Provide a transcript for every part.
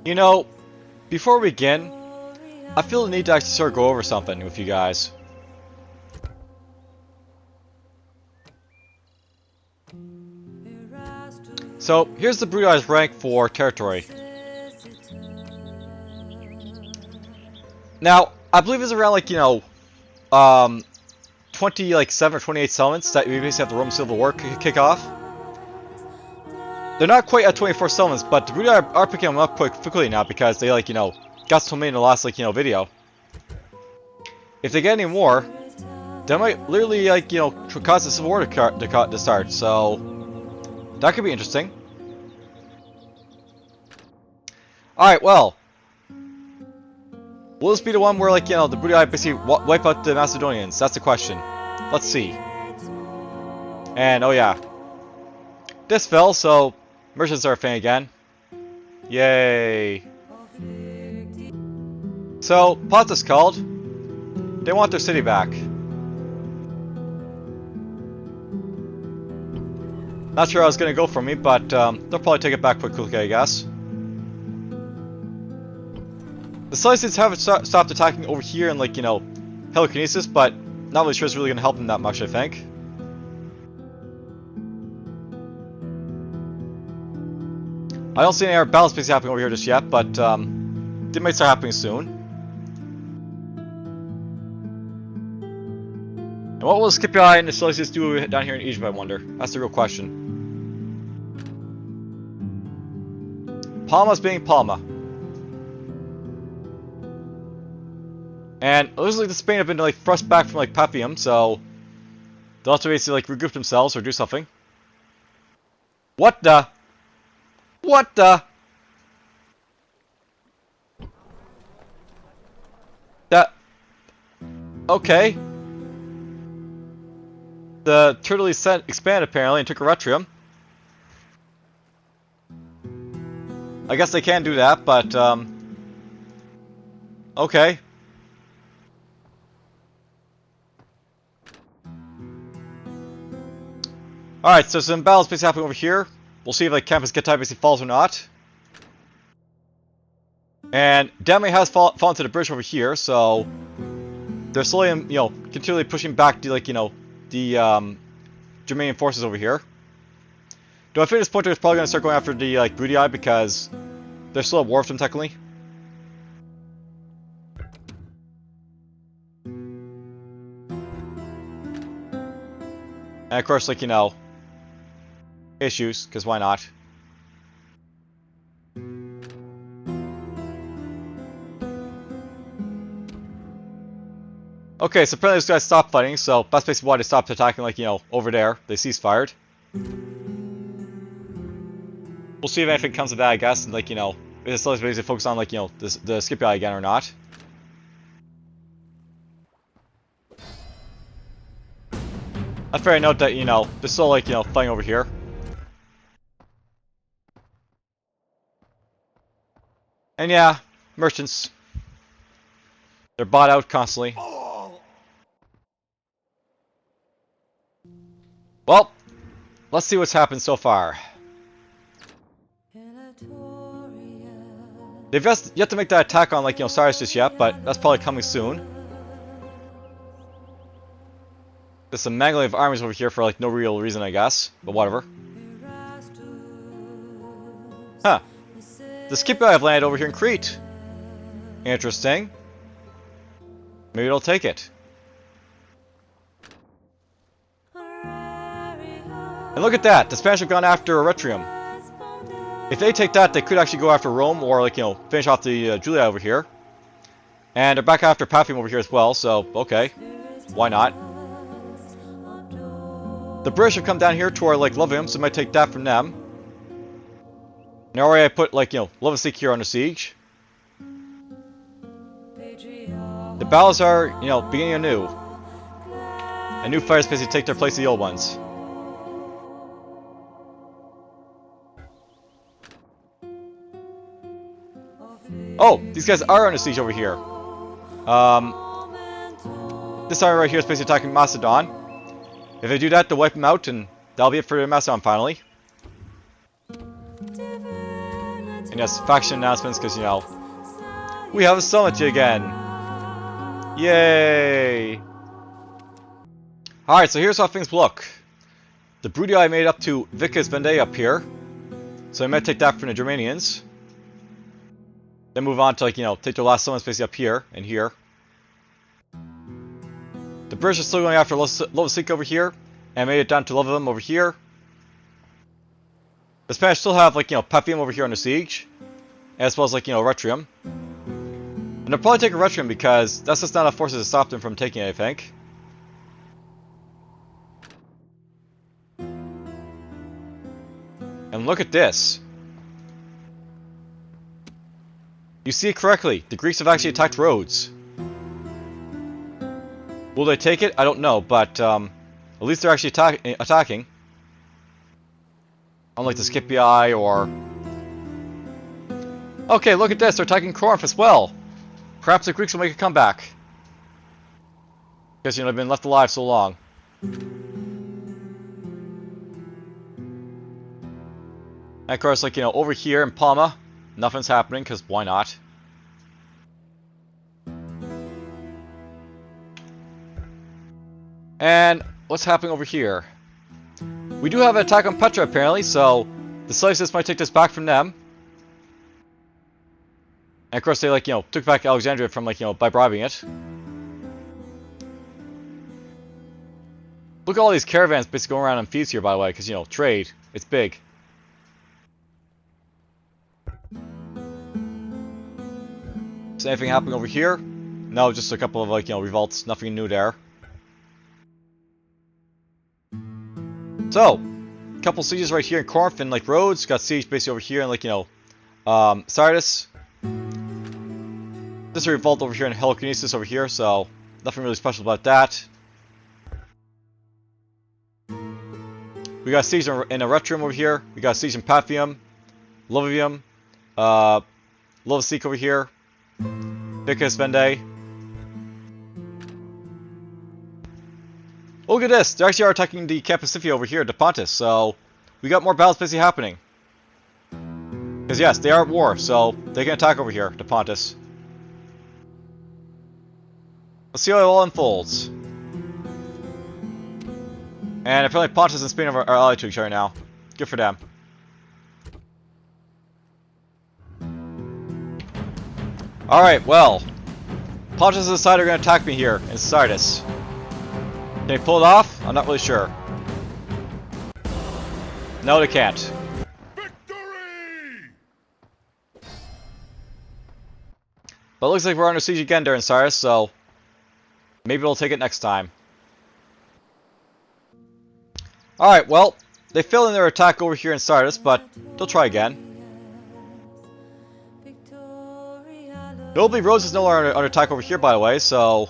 You know, before we begin, I feel the need to actually sort of go over something with you guys. So, here's the Brutii's rank for territory. Now, I believe it's around, like, 27 or 28 settlements that we basically have the Roman Civil War kick off. They're not quite at 24 settlements, but the Brutii are picking them up quite quickly now because they, got so many in the last, video. If they get any more, they might literally, cause the Civil War to start, so that could be interesting. Alright, well, will this be the one where, the Brutii basically wipe out the Macedonians? That's the question. Let's see. And, oh yeah. This fell, so merchants are a thing again. Yay. So, Pontus called. They want their city back. Not sure how it's going to go for me, but they'll probably take it back quickly, I guess. The Seleucids haven't stopped attacking over here in, Peloponnesus, but not really sure it's really going to help them that much, I think. I don't see any air balance basically happening over here just yet, but they might start happening soon. And what will Scipii and the Seleucids do down here in Egypt, I wonder? That's the real question. Palma's being Palma. And it looks like the Spain have been thrust back from Papium, so they'll have to basically regroup themselves or do something. What the? What the? That? Okay. The turtle expanded apparently and took Arretium. I guess they can do that, but okay. Alright, so some battles basically happening over here. We'll see if Campus Getae basically falls or not. And Germania has fallen to the British over here, so they're slowly, continually pushing back the, the Germanian forces over here. Do I think this point they're probably going to start going after the Brutii because they're still at war with them technically? And of course, issues, because why not? Okay, so apparently this guy stopped fighting, so that's basically why they stopped attacking, over there. They ceasefired. We'll see if anything comes of that, I guess, and, if it's still basically focus on, the Scipii again or not. A fair note that, they're still, fighting over here. And yeah, merchants. They're bought out constantly. Well, let's see what's happened so far. They've yet to make that attack on, Sardis just yet, but that's probably coming soon. There's some mangling of armies over here for, no real reason, I guess. But whatever. Huh. The Scipii have landed over here in Crete. Interesting. Maybe they'll take it. And look at that! The Spanish have gone after Arretium. If they take that, they could actually go after Rome or, finish off the Julii over here. And they're back after Papium over here as well, so, okay. Why not? The British have come down here to our, Levium, so we might take that from them. And already I put, Levium here under siege. The battles are, beginning anew. And new fires basically take their place of the old ones. Oh, these guys are under siege over here. This army right here is basically attacking Macedon. If they do that, they'll wipe them out, and that'll be it for Macedon finally. And yes, faction announcements, because, you know, we have a summit again. Yay! Alright, so here's how things look. The Brutii made up to Vicus Vendée up here. So I might take that from the Germanians. Then move on to, like, you know, take their last summons basically up here and here. The British are still going after Lovasic over here, and made it down to Lovivum over here. The Spanish still have, like, you know, Paphium over here under siege, as well as, like, you know, Arretium. And they'll probably take Arretium because that's just not enough forces to stop them from taking it, I think. And look at this. You see it correctly. The Greeks have actually attacked Rhodes. Will they take it? I don't know, but at least they're actually attacking. Unlike the Scipii or... Okay, look at this. They're attacking Corinth as well. Perhaps the Greeks will make a comeback. Because, you know, they've been left alive so long. And of course, like, you know, over here in Palma, nothing's happening, because why not? And what's happening over here? We do have an attack on Petra, apparently, so the Seleucids might take this back from them. And of course, they, like, you know, took back Alexandria from, like, you know, by bribing it. Look at all these caravans basically going around on feasts here, by the way, because, you know, trade, it's big. Is anything happening over here? No, just a couple of, like, you know, revolts. Nothing new there. So, a couple sieges right here in Corinth and, like, Rhodes. Got siege basically over here and, like, you know, Sardis. This is a revolt over here in Heliconesus over here, so nothing really special about that. We got siege in Arretium over here. We got siege in Paphium, Lovium, Lovasic over here. Vicus Vendée. Oh, look at this! They actually are attacking the Camp Pacifica over here, De Pontus, so we got more battles basically happening. Because yes, they are at war, so they can attack over here, De Pontus. Let's see how it all unfolds. And apparently Pontus and Spain are allied to each other now. Good for them. Alright, well. Pontus has decided they're going to attack me here in Sardis. Can they pull it off? I'm not really sure. No, they can't. Victory! But it looks like we're under siege again there in Sardis, so maybe we'll take it next time. Alright, well, they failed in their attack over here in Sardis, but they'll try again. Notably, Rhodes is no longer under attack over here, by the way, so...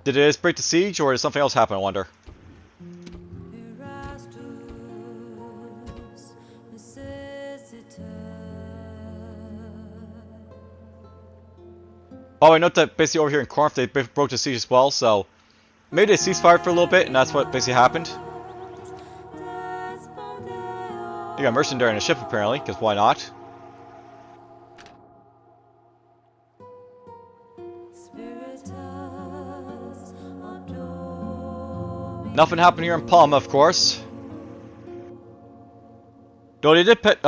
Did it break the siege, or did something else happen, I wonder? Oh, I note that basically over here in Corinth, they broke the siege as well, so... Maybe they ceasefire for a little bit, and that's what basically happened. They got mercenary in a ship, apparently, because why not? Nothing happened here in Palma, of course. Though they did take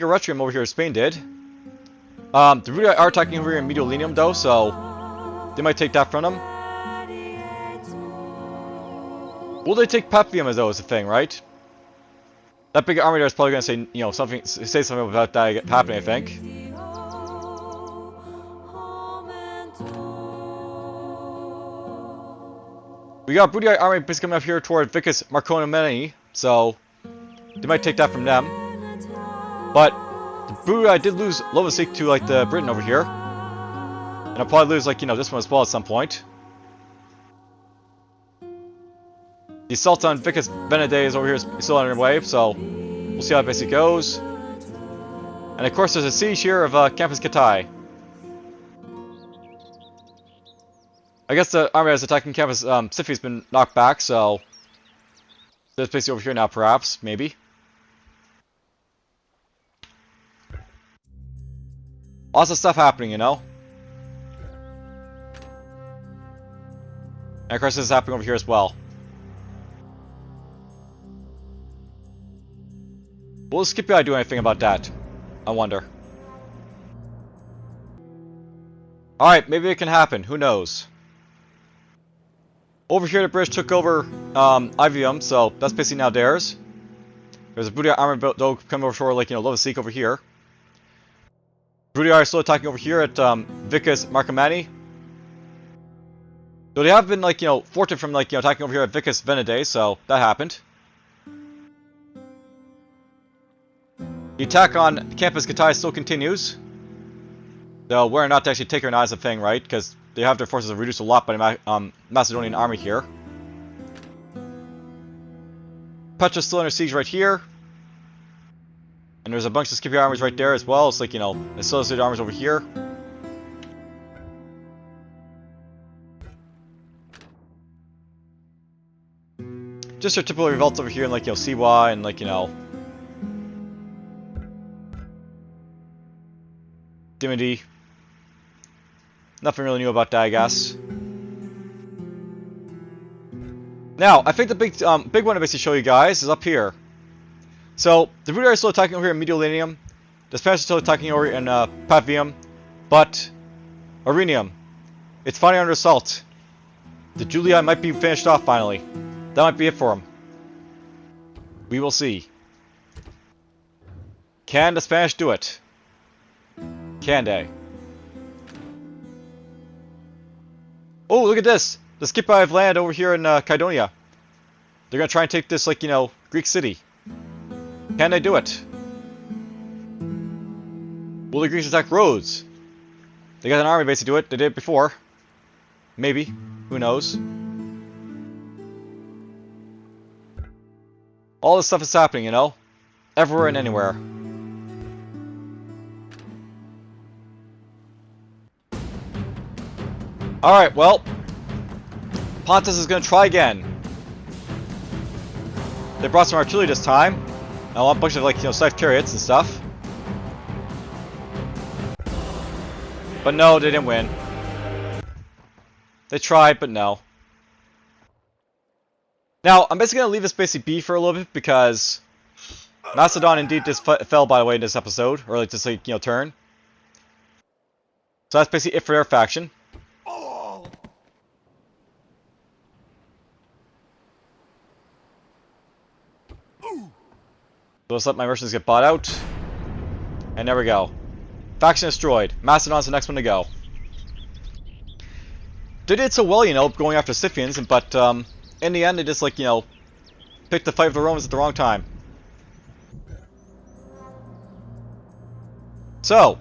Arretium over here, Spain did. The Brutii are attacking over here in Mediolinium, though, so they might take that from them. Will they take Paphium as though is the thing, right? That big army there is probably going to say, you know, say something about that happening, I think. We got Brutii army basically coming up here toward Vicus Marcomanni, so they might take that from them. But the Brutii did lose Lovasic to, like, the Britain over here. And I'll probably lose, like, you know, this one as well at some point. The assault on Vicus Vendée is over here, is still underway, so we'll see how it basically goes. And of course there's a siege here of Campus Catai. I guess the army that's attacking Campus Pacifica has been knocked back, so there's basically over here now, perhaps, maybe. Lots of stuff happening, you know? And of course this is happening over here as well. Will Scipii do anything about that? I wonder. Alright, maybe it can happen. Who knows? Over here the British took over Ivium, so that's basically now theirs. There's a Brutii army built coming over shore, like, you know, Lovasic over here. Brutii are still attacking over here at Vicus Marcomanni. Though they have been, like, you know, thwarted from, like, you know, attacking over here at Vicus Venedae, so that happened. The attack on Campus Getae still continues. Though whether or not to actually take her or not is a thing, right? Because they have their forces reduced a lot by the Macedonian army here. Petra's still under siege right here. And there's a bunch of Scipio armies right there as well. It's like, you know, the Seleucid armies over here. Just your typical revolts over here in, like, you know, Siwa and, like, you know, Dimity. Nothing really new about that, I guess. Now, I think the big one to basically show you guys is up here. So, the Brutii are still attacking over here in Mediolanium. The Spanish are still attacking over in Pavium. But, Arretium, it's finally under assault. The Julii might be finished off finally. That might be it for them. We will see. Can the Spanish do it? Can they? Oh, look at this! The Scipii have land over here in Kydonia. They're gonna try and take this, like, you know, Greek city. Can they do it? Will the Greeks attack Rhodes? They got an army base to do it. They did it before. Maybe. Who knows? All this stuff is happening, you know? Everywhere and anywhere. Alright, well. Pontus is going to try again. They brought some artillery this time. And a bunch of, like, you know, scythe chariots and stuff. But no, they didn't win. They tried, but no. Now, I'm basically going to leave this basically be for a little bit because Macedon indeed just fell, by the way, in this episode. Or, like, this, like, you know, turn. So that's basically it for their faction. So let's let my mercenaries get bought out. And there we go. Faction destroyed. Macedon's the next one to go. They did so well, you know, going after Scythians, but in the end they just, like, you know, picked the fight with the Romans at the wrong time. So,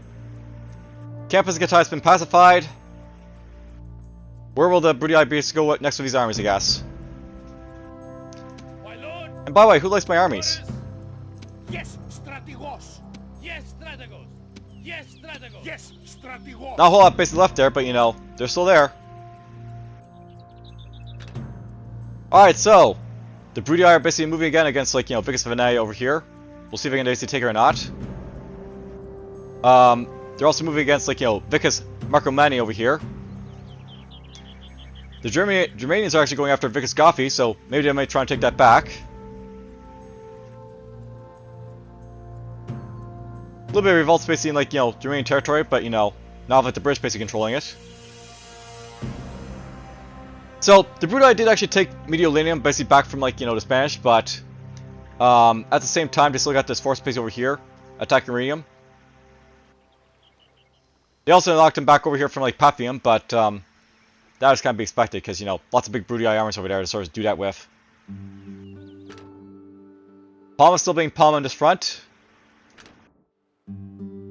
Campus Getae has been pacified. Where will the Brutii be to go next with these armies, I guess? And by the way, who likes my armies? Yes, strategos. Yes, strategos. Yes, strategos. Yes, strategos. Not a whole lot basically left there, but you know, they're still there. Alright, so the Brutii are basically moving again against, like, you know, Vicus Venedae over here. We'll see if they can basically take her or not. They're also moving against, like, you know, Vicus Marcomanni over here. The Germanians are actually going after Vicus Goffi, so maybe they might try and take that back. A little bit of revolts basically in, like, you know, Germanian territory, but, you know, not like the British basically controlling it. So, the Brutii did actually take Mediolanium basically back from, like, you know, the Spanish, but at the same time, they still got this force base over here, attacking Arretium. They also knocked him back over here from, like, Paphium, but that was kind of be expected, because, you know, lots of big Brutii armies over there to sort of do that with. Palma's still being Palma in this front.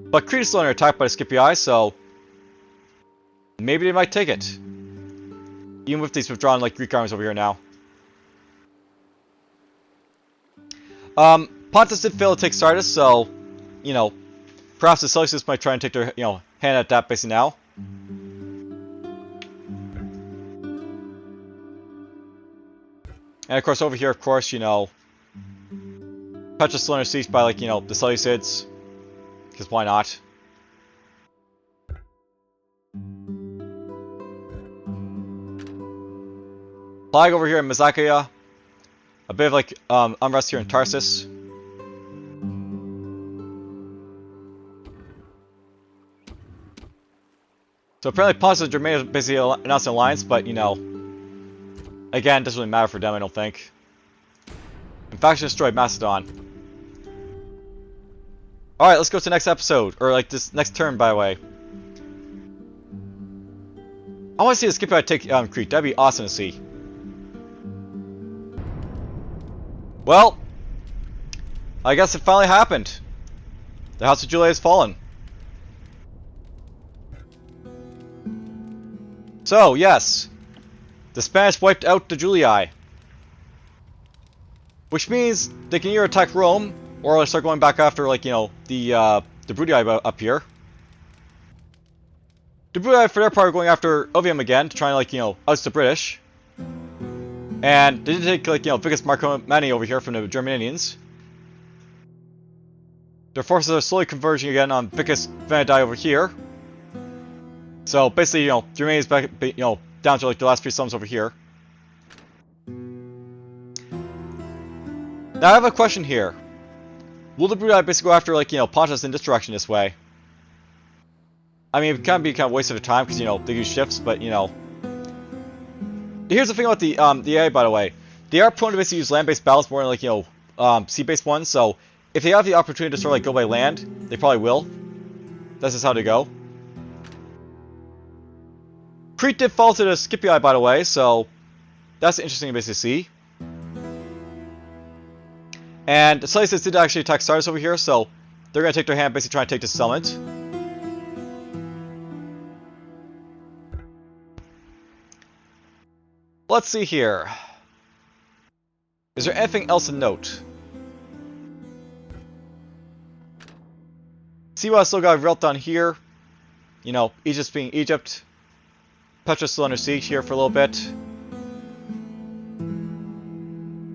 But Crete is still under attack by the Scipii, so maybe they might take it. Even with these withdrawn, like, Greek armies over here now. Pontus did fail to take Sardis, so, you know, perhaps the Seleucids might try and take their, you know, hand at that basically now. And of course over here, of course, you know, Petra's still under siege by, like, you know, the Seleucids. Because why not? flag over here in Messana. A bit of like unrest here in Tarsus. So apparently Pontus and Germania basically announced an alliance, but you know, again, it doesn't really matter for them, I don't think. And faction destroyed Macedon. Alright, let's go to the next episode, or like this next turn, by the way. I want to see the Scipii take Crete, that'd be awesome to see. Well, I guess it finally happened. The House of Julii has fallen. So, yes, the Spanish wiped out the Julii. Which means they can either attack Rome, or start going back after, like, you know, the Brutii up here. The Brutii, for their part, are going after Arretium again, to try and, like, you know, oust the British. And they did take, like, you know, biggest Marcomanni over here from the Germanians. Their forces are slowly converging again on Vicus Venedi over here. So basically, you know, Germania is back, you know, down to like the last few sums over here. Now I have a question here. Will the Brutii basically go after, like, you know, Pontus in this direction this way? I mean, it can be kind of a waste of time because, you know, they use ships, but you know. Here's the thing about the AI, by the way. They are prone to basically use land-based battles more than, like, you know, sea-based ones. So if they have the opportunity to sort of like go by land, they probably will. That's just how they go. Crete did fall to the Scipii, by the way, so that's interesting to basically see. And the Seleucids did actually attack Sardis over here, so they're going to take their hand, basically trying to take this settlement. Let's see here. Is there anything else to note? See what I still got real down here. You know, Egypt being Egypt. Petra's still under siege here for a little bit.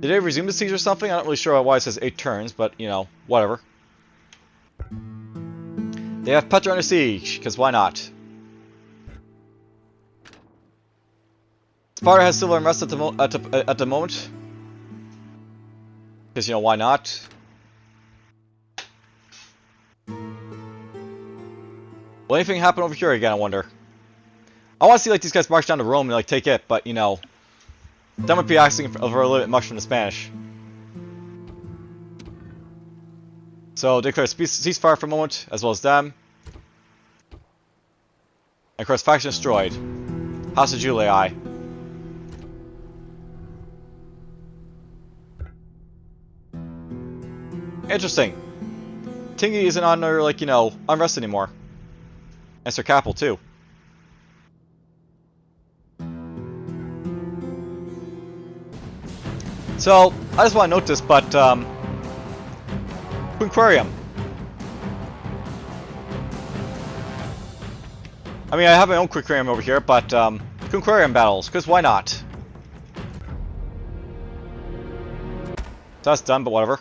Did they resume the siege or something? I'm not really sure why it says 8 turns, but, you know, whatever. They have Petra under siege, because why not? Sparta has civil unrest at the moment. Because, you know, why not? Will anything happen over here again, I wonder? I want to see, like, these guys march down to Rome and, like, take it, but, you know, that might be asking for a little bit much from the Spanish. So, declare ceasefire for a moment, as well as them. And, of course, faction destroyed. House of Julii. Interesting. Tingi isn't under, like, you know, unrest anymore. And Sir Capel, too. So, I just want to note this, but, Quinquarium. I mean, I have my own Quinquarium over here, but, Quinquarium battles, because why not? So that's done, but whatever.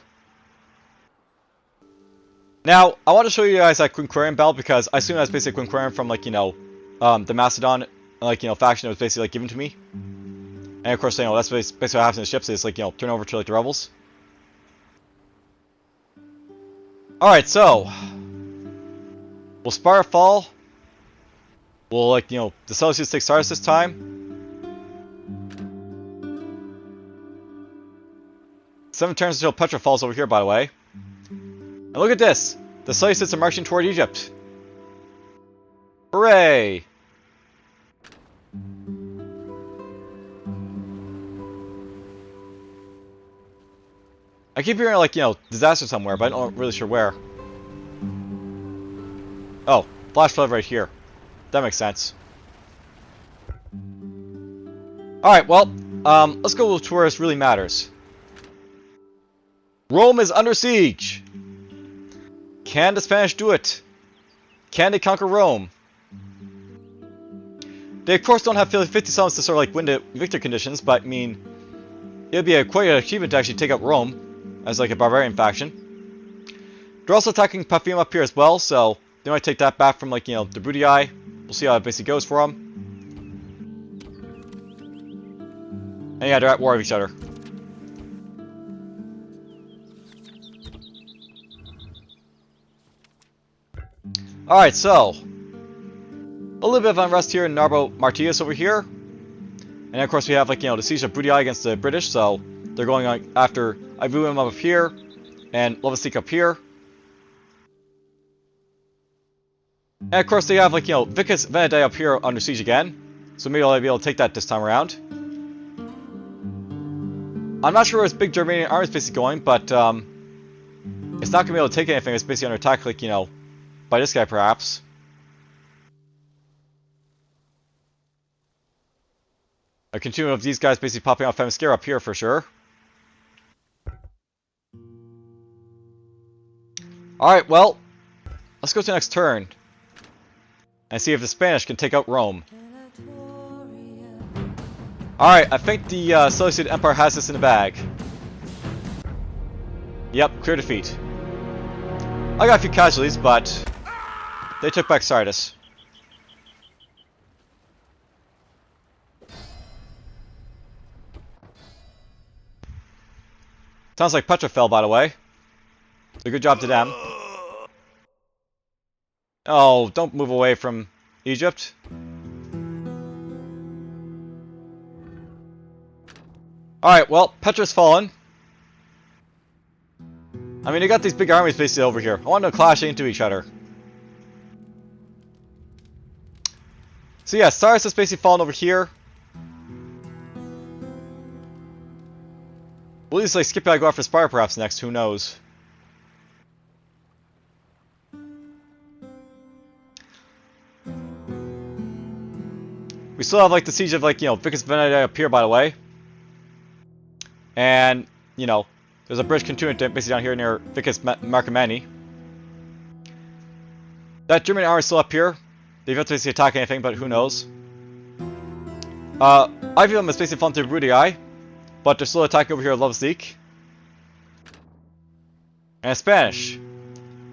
Now, I want to show you guys that Quinquarium battle, because I assume that's basically Quinquarium from, like, you know, the Macedon, like, you know, faction that was basically, like, given to me. And of course, you know, that's basically what happens in the ships, is, like, you know, turn over to, like, the rebels. Alright, so will Sparta fall? Will, like, you know, the Seleucids take Sardis this time? 7 turns until Petra falls over here, by the way. And look at this! The Seleucids are marching toward Egypt. Hooray! I keep hearing, like, you know, disaster somewhere, but I'm not really sure where. Oh, flash flood right here. That makes sense. Alright, well, let's go to where this really matters. Rome is under siege! Can the Spanish do it? Can they conquer Rome? They, of course, don't have 50 summons to sort of, like, win the victor conditions, but, I mean, it would be quite an achievement to actually take out Rome as, like, a barbarian faction. They're also attacking Paphium up here as well, so they might take that back from, like, you know, the Brutii. We'll see how it basically goes for them. And yeah, they're at war with each other. Alright, so a little bit of unrest here in Narbo Martius over here. And of course we have, like, you know, the siege of Brutii against the British, so they're going on after Ivunium up here and Lovasik up here. And of course they have, like, you know, Vicus Venediae up here under siege again. So maybe I'll be able to take that this time around. I'm not sure where this big Germanian army is basically going, but it's not going to be able to take anything. It's basically under attack, like, you know, by this guy perhaps. A continuum of these guys basically popping out Femiskera up here for sure. Alright, well, let's go to the next turn. And see if the Spanish can take out Rome. Alright, I think the Seleucid Empire has this in the bag. Yep, clear defeat. I got a few casualties, but they took back Sardis. Sounds like Petra fell, by the way. So good job to them. Oh, don't move away from Egypt. Alright, well, Petra's fallen. I mean, they got these big armies basically over here. I want them to clash into each other. So yeah, Sardis has basically fallen over here. We'll just like skip out and go after Spire perhaps next, who knows. We still have like the siege of like, you know, Vicus Venediae up here, by the way. And, you know, there's a British contingent basically down here near Vicus Marcomanni. That German army is still up here. They've yet to basically attack anything, but who knows. Ivunium is basically fallen to Brutii, but they're still attacking over here at Lovasik. And Spanish.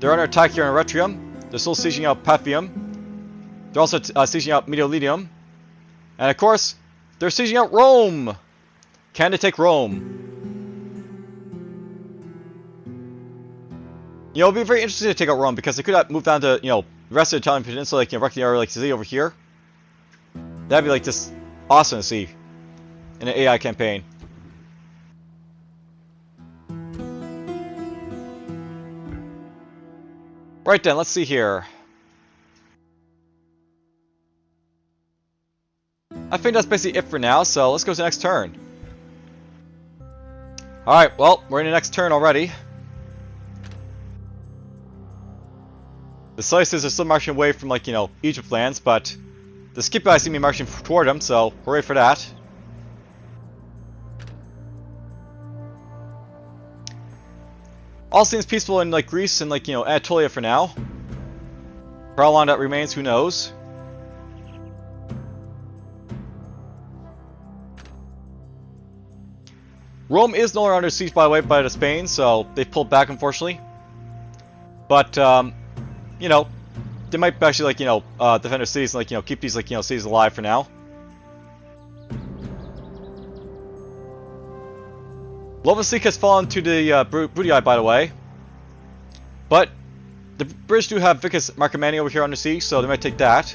They're under attack here in Arretium. They're still sieging out Paphium. They're also sieging out Mediolinium. And of course, they're sieging out Rome! Can they take Rome? You know, it'll be very interesting to take out Rome because they could have moved down to, you know, the rest of the Italian peninsula, like, you know, wreck the area like Sicily over here. That'd be like just awesome to see in an AI campaign. Right then, let's see here. I think that's basically it for now, so let's go to the next turn. Alright, well, we're in the next turn already. The Seleucids are still marching away from, like, you know, Egypt lands, but the Scipios seem to be marching toward them, so hooray for that. All seems peaceful in, like, Greece and, like, you know, Anatolia for now. For how long that remains, who knows. Rome is no longer under siege, by the way, by the Spain, so they pulled back, unfortunately. But, you know, they might actually, like, you know, defend their cities and, like, you know, keep these, like, you know, cities alive for now. Lovasik has fallen to the Brutii, by the way. But the British do have Vicus Marcomanni over here under siege, so they might take that.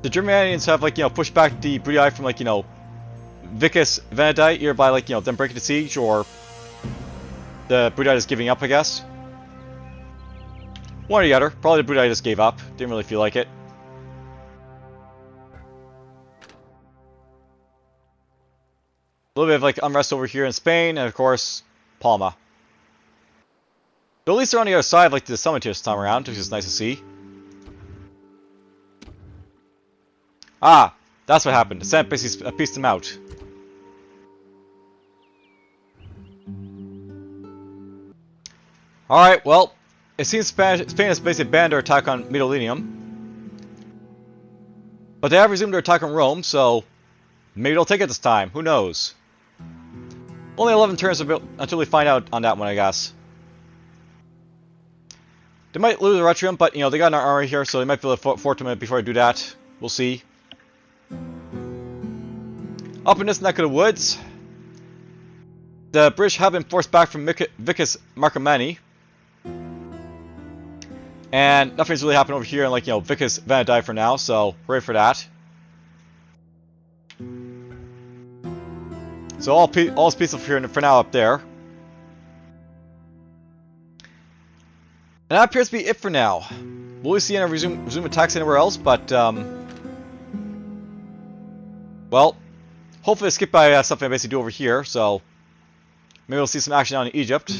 The Germanians have, like, you know, pushed back the Brutii from, like, you know, Vicus Venediae, either by, like, you know, them breaking the siege, or the Brutii is giving up, I guess. One or the other. Probably the Brutii just gave up. Didn't really feel like it. A little bit of, like, unrest over here in Spain, and of course, Palma. But at least they're on the other side of, like, the summit here this time around, which is nice to see. Ah, that's what happened. The Senate basically pieced them out. Alright, well, it seems Spain has basically banned their attack on Mediolinium. But they have resumed their attack on Rome, so maybe they'll take it this time. Who knows? Only 11 turns until we find out on that one, I guess. They might lose Arretium, but, you know, they got an army here, so they might be able to fort them before I do that. We'll see. Up in this neck of the woods, the British have been forced back from Vicus Marcomanni. And nothing's really happened over here in, like, you know, Vicus Veneti for now, so ready for that. So all's peaceful here for now up there. And that appears to be it for now. Will we see any resume attacks anywhere else? But well, hopefully skip by something I basically do over here. So maybe we'll see some action down in Egypt.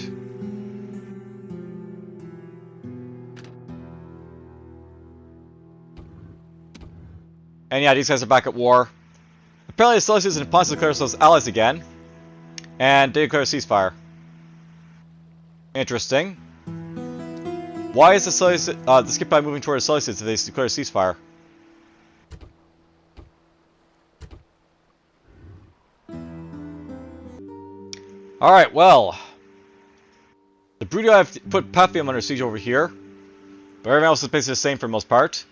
And yeah, these guys are back at war. Apparently the Seleucids and Pontus declare themselves allies again. And they declare a ceasefire. Interesting. Why is the skip by moving toward the Seleucids if they declare a ceasefire? Alright, well. The Brutii have put Paphium under siege over here. But everything else is basically the same for the most part.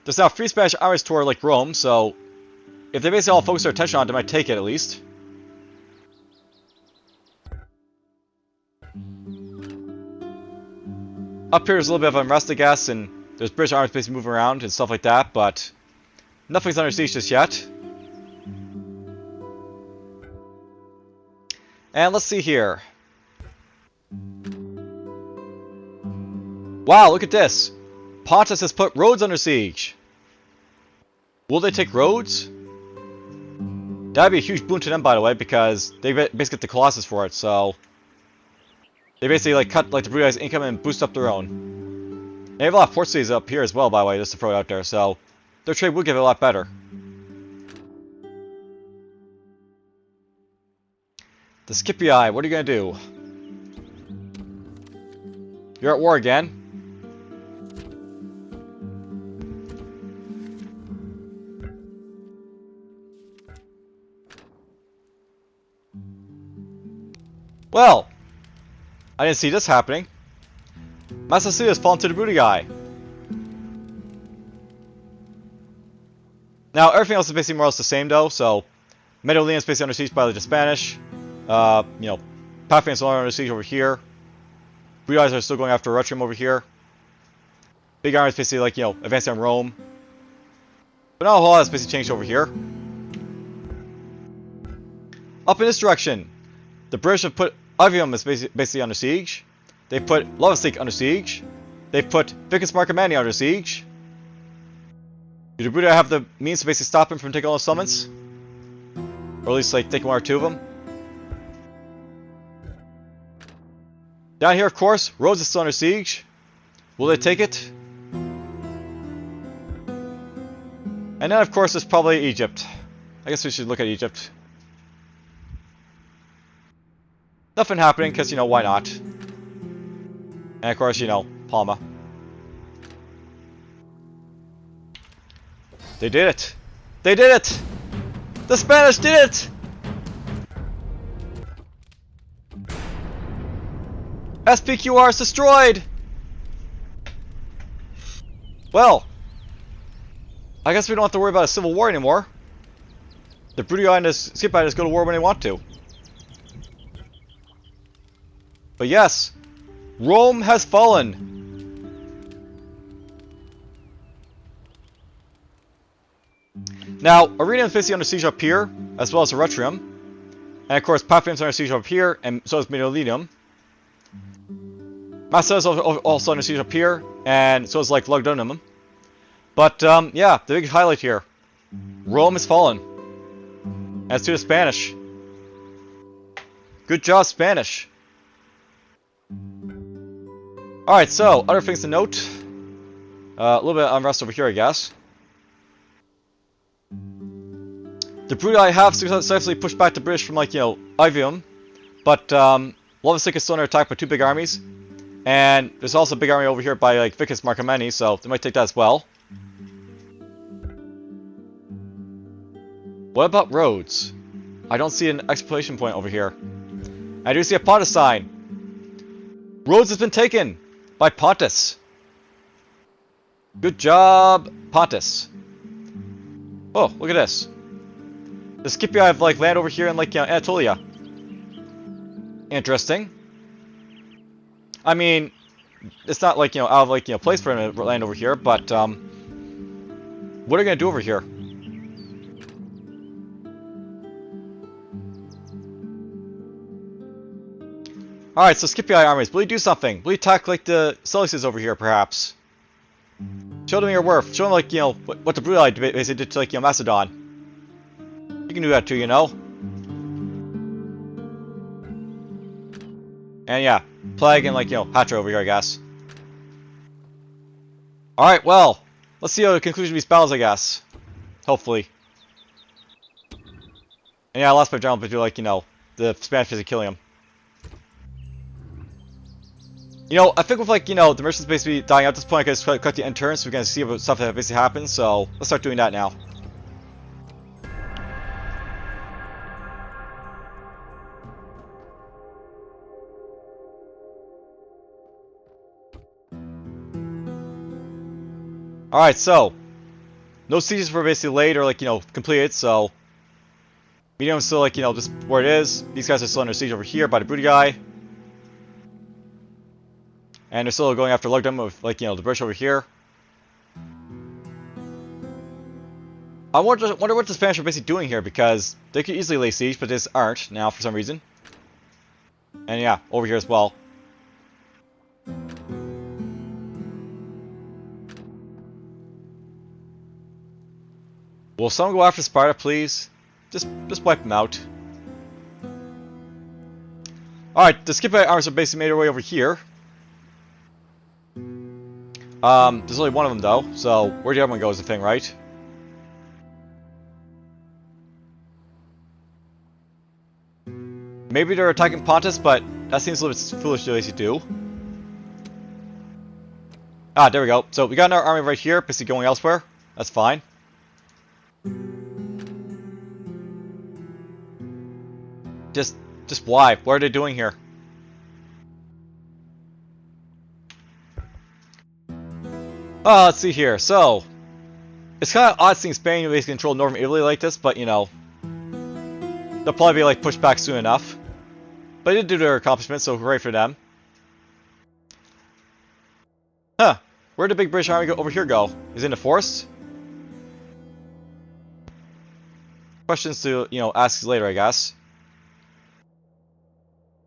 There's now 3 Spanish armies toward like Rome, so if they basically all focus their attention on it, they might take it at least. Up here there's a little bit of unrest, I guess, and there's British armies basically moving around and stuff like that, but nothing's under siege just yet. And let's see here. Wow, look at this. Pontus has put Rhodes under siege. Will they take Rhodes? That'd be a huge boon to them, by the way, because they basically get the Colossus for it, so they basically like cut like the Bruti's income and boost up their own. They have a lot of port cities up here as well, by the way, just to throw it out there, so their trade would get a lot better. The Scipii, what are you gonna do? You're at war again. Well, I didn't see this happening. Messana has fallen to the Brutii. Now, everything else is basically more or less the same, though. So, Medellin is basically under siege by the Spanish. You know, Paphium is under siege over here. Brutii are still going after Arretium over here. Big army is basically like, you know, advancing on Rome. But not a whole lot has basically changed over here. Up in this direction, the British have put Arretium is basically under siege. They put Lovasic under siege. They put Vicus Marcomanni under siege. Do the Brutii have the means to basically stop him from taking all the summons? Or at least like taking 1 or 2 of them? Down here, of course, Rhodes is still under siege. Will they take it? And then, of course, there's probably Egypt. I guess we should look at Egypt. Nothing happening, because, you know, why not? And, of course, you know, Palma. They did it! They did it! The Spanish did it! SPQR is destroyed! Well, I guess we don't have to worry about a civil war anymore. The Brutii and the Scipii just go to war when they want to. But yes, Rome has fallen. Now, Arretium is basically under siege up here, as well as Arretium. And of course, Paphium is under siege up here, and so is Medellinium. Messana is also under siege up here, and so is like Lugdunum. But yeah, the big highlight here. Rome has fallen. As to the Spanish. Good job, Spanish. Alright, so, other things to note. A little bit of unrest over here, I guess. The Brutii have successfully pushed back the British from, like, you know, Arretium. But, Lovasic is still under attack by 2 big armies. And there's also a big army over here by, like, Vicus Marcomanni, so they might take that as well. What about Rhodes? I don't see an exclamation point over here. I do see a Pontus sign. Rhodes has been taken by Pontus. Good job, Pontus. Oh, look at this. The Scipii have like land over here in like Anatolia. Interesting. I mean, it's not like out of like place for them to land over here, but what are they gonna do over here? All right, so Scipii armies, will you do something? Will you attack like the Seleucids over here, perhaps? Show them your worth. Show them like what the Brutii basically did to like Macedon. You can do that too, And yeah, Plague and like Hatra over here, I guess. All right, well, let's see the conclusion of these battles, I guess. Hopefully. And yeah, I lost my general, but like the Spanish basically killing him. I think with like the merchants basically dying out at this point, I can just cut the end turn so we can see what stuff that basically happens. So let's start doing that now. Alright, so no sieges were basically laid or like completed, so medium is still like just where it is. These guys are still under siege over here by the Brutii. And they're still going after Lugdunum with like the British over here. I wonder what the Spanish are basically doing here, because they could easily lay siege, but they just aren't now for some reason. And yeah, over here as well. Will someone go after Sparta, please? Just wipe them out. Alright, the Scipii armies are basically made their way over here. There's only one of them though, so where the other one go is the thing, right? Maybe they're attacking Pontus, but that seems a little bit foolish to do. Ah, there we go. So we got another army right here, basically going elsewhere. That's fine. Just why? What are they doing here? Oh, let's see here. So, it's kind of odd seeing Spain basically control northern Italy like this, but they'll probably be like pushed back soon enough. But they did do their accomplishment, so hooray for them. Huh? Where'd the big British army over here go? Is it in the forest? Questions to ask later, I guess.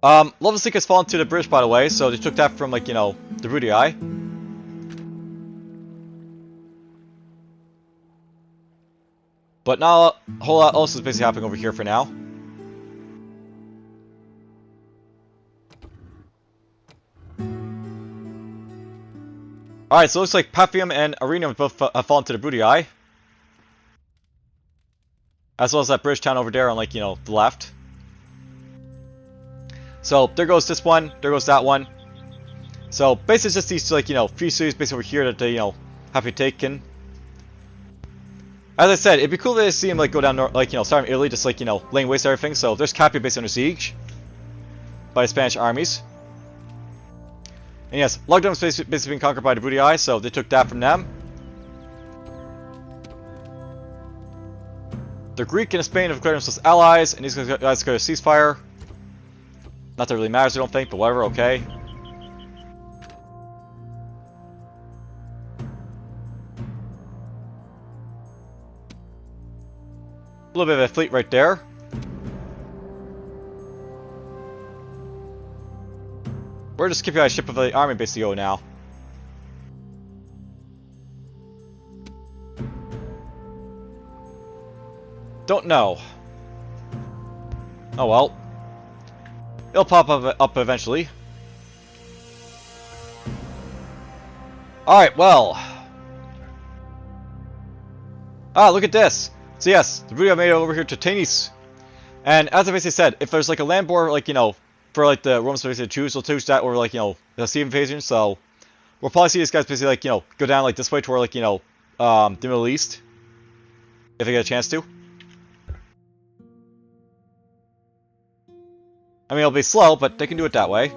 Lovesick has fallen to the British, by the way, so they took that from like the Brutii. But not a whole lot else is basically happening over here for now. Alright, so it looks like Paphium and Arretium both have fallen to the Brutii. As well as that British town over there on like, the left. So there goes this one, there goes that one. So basically it's just these like, few cities basically over here that they, have to be taken. As I said, it'd be cool to see him like go down north, like start in Italy, just like laying waste to everything. So there's Capua basically under siege by the Spanish armies. And yes, Lugdunum's basically been conquered by the Brutii, so they took that from them. The Greek and Spain have declared themselves allies, and these guys declared a ceasefire. Not that it really matters, I don't think, but whatever, okay. A little bit of a fleet right there. Where does Scipii ship of the army basically go now? Don't know. Oh well. It'll pop up eventually. Alright, well. Ah, look at this. So yes, the Brutii made it over here to Tanis. And as I basically said, if there's like a land border, like, for like the Romans to basically choose, they'll choose that over like, the sea invasion. So we'll probably see these guys basically like, go down like this way toward like, the Middle East. If they get a chance to. I mean, it'll be slow, but they can do it that way. A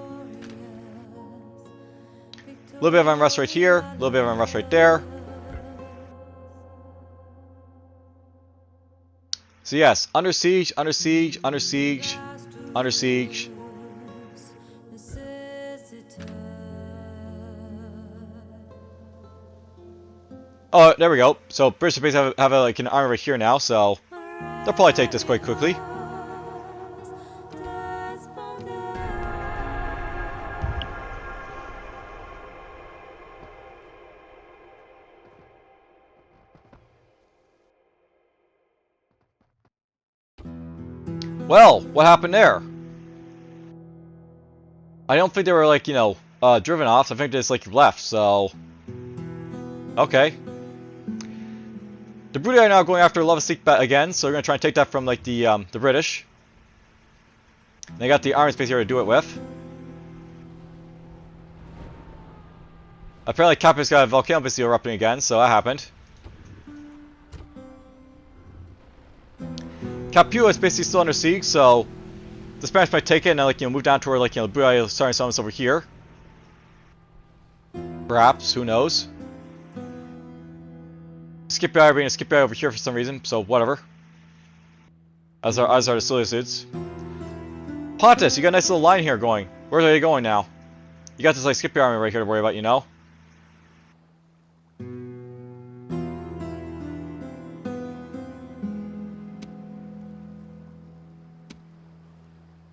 little bit of unrest right here, a little bit of unrest right there. So yes, under siege, under siege, under siege, under siege. Oh, there we go. So British basically have like an army right here now, so they'll probably take this quite quickly. Well, what happened there? I don't think they were like, driven off. I think they just like left, so okay. The Brutii are now going after Lava Seek again, so they're gonna try and take that from like the British. They got the army space here to do it with. Apparently Capua's got a volcano basically erupting again, so that happened. Capua is basically still under siege, so the Spanish might take it and then, like, move down toward like, the Brutii starting settlements over here. Perhaps, who knows? Scipii are being a Scipii over here for some reason, so whatever. As are the Seleucids. Pontus, you got a nice little line here going. Where are you going now? You got this like Scipii army right here to worry about,